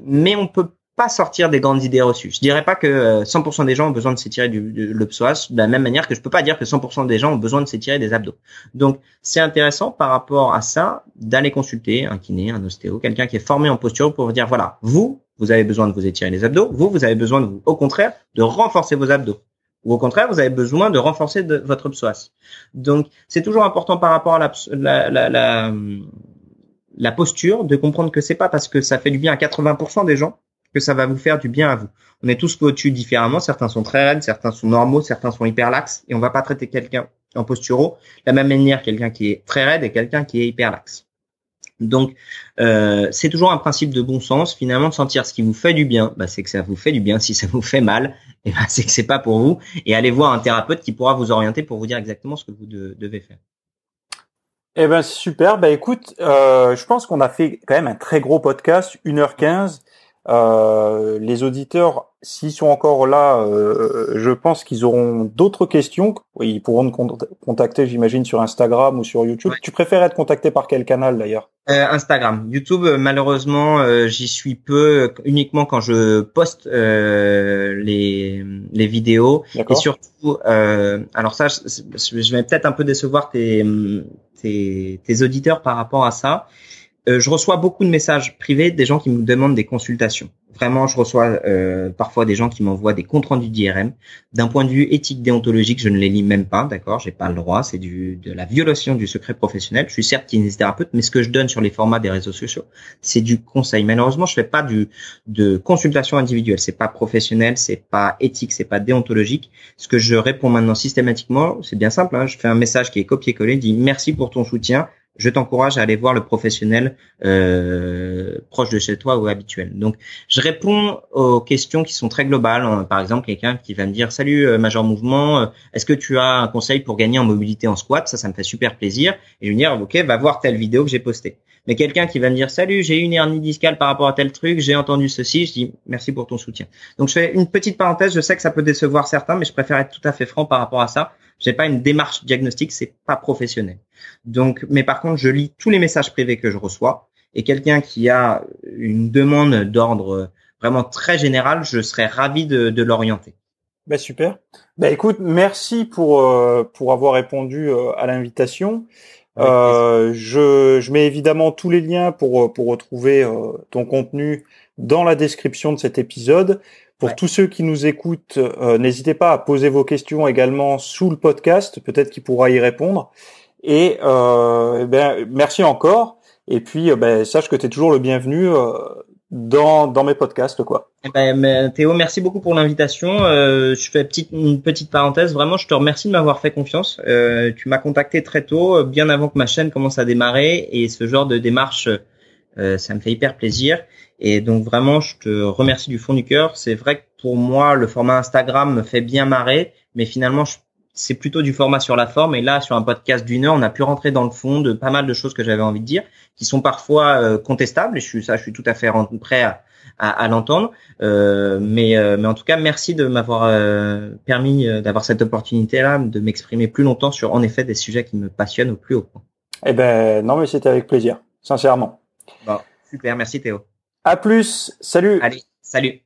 Mais on peut pas sortir des grandes idées reçues. Je dirais pas que 100% des gens ont besoin de s'étirer le psoas, de la même manière que je peux pas dire que 100% des gens ont besoin de s'étirer des abdos. Donc, c'est intéressant par rapport à ça d'aller consulter un kiné, un ostéo, quelqu'un qui est formé en posture pour vous dire, voilà, vous avez besoin de vous étirer les abdos, vous avez besoin au contraire, de renforcer vos abdos. Ou au contraire, vous avez besoin de renforcer votre psoas. Donc, c'est toujours important par rapport à la posture de comprendre que c'est pas parce que ça fait du bien à 80% des gens que ça va vous faire du bien à vous. On est tous foutus différemment. Certains sont très raides, certains sont normaux, certains sont hyper laxes. Et on va pas traiter quelqu'un en posturo de la même manière quelqu'un qui est très raide et quelqu'un qui est hyper laxe. Donc, c'est toujours un principe de bon sens. Finalement, de sentir ce qui vous fait du bien, c'est que ça vous fait du bien. Si ça vous fait mal, c'est que c'est pas pour vous. Et allez voir un thérapeute qui pourra vous orienter pour vous dire exactement ce que vous devez faire. Eh ben, super. Écoute, je pense qu'on a fait quand même un très gros podcast, 1h15. Les auditeurs, s'ils sont encore là, je pense qu'ils auront d'autres questions. Ils pourront te contacter, j'imagine, sur Instagram ou sur YouTube. Ouais. Tu préfères être contacté par quel canal d'ailleurs? Instagram. YouTube, malheureusement, j'y suis peu, uniquement quand je poste les vidéos. Et surtout, alors ça, je vais peut-être un peu décevoir tes auditeurs par rapport à ça. Je reçois beaucoup de messages privés des gens qui me demandent des consultations. Vraiment, je reçois parfois des gens qui m'envoient des comptes rendus d'IRM. D'un point de vue éthique déontologique, je ne les lis même pas, d'accord? J'ai pas le droit, c'est de la violation du secret professionnel. Je suis certes kinésithérapeute, mais ce que je donne sur les formats des réseaux sociaux, c'est du conseil. Malheureusement, je fais pas de consultation individuelle. C'est pas professionnel, c'est pas éthique, c'est pas déontologique. Ce que je réponds maintenant systématiquement, c'est bien simple, hein, je fais un message qui est copié-collé, dit merci pour ton soutien. Je t'encourage à aller voir le professionnel proche de chez toi ou habituel. Donc, je réponds aux questions qui sont très globales. Par exemple, quelqu'un qui va me dire « Salut Major Mouvement, est-ce que tu as un conseil pour gagner en mobilité en squat ?» Ça me fait super plaisir. Et je vais me dire « Ok, va voir telle vidéo que j'ai postée. » Mais quelqu'un qui va me dire « Salut, j'ai une hernie discale par rapport à tel truc, j'ai entendu ceci. » Je dis « Merci pour ton soutien. » Donc, je fais une petite parenthèse. Je sais que ça peut décevoir certains, mais je préfère être tout à fait franc par rapport à ça. J'ai pas une démarche diagnostique, c'est pas professionnel. Donc, mais par contre, je lis tous les messages privés que je reçois. Et quelqu'un qui a une demande d'ordre vraiment très général, je serais ravi de l'orienter. Super. Écoute, merci pour avoir répondu à l'invitation. Je mets évidemment tous les liens pour retrouver ton contenu dans la description de cet épisode. Pour tous ceux qui nous écoutent, n'hésitez pas à poser vos questions également sous le podcast. Peut-être qu'il pourra y répondre. Et merci encore. Et puis sache que tu es toujours le bienvenu dans mes podcasts, quoi. Théo, merci beaucoup pour l'invitation. Je fais une petite parenthèse. Vraiment, je te remercie de m'avoir fait confiance. Tu m'as contacté très tôt, bien avant que ma chaîne commence à démarrer. Et ce genre de démarche, ça me fait hyper plaisir. Et donc vraiment, je te remercie du fond du cœur. C'est vrai que pour moi, le format Instagram me fait bien marrer, mais finalement, c'est plutôt du format sur la forme. Et là, sur un podcast d'1 heure, on a pu rentrer dans le fond de pas mal de choses que j'avais envie de dire, qui sont parfois contestables. Et je suis tout à fait prêt à l'entendre. Mais en tout cas, merci de m'avoir permis d'avoir cette opportunité-là, de m'exprimer plus longtemps sur, en effet, des sujets qui me passionnent au plus haut point. Non, mais c'était avec plaisir, sincèrement. Bon, super, merci Théo. À plus, salut. Allez, salut.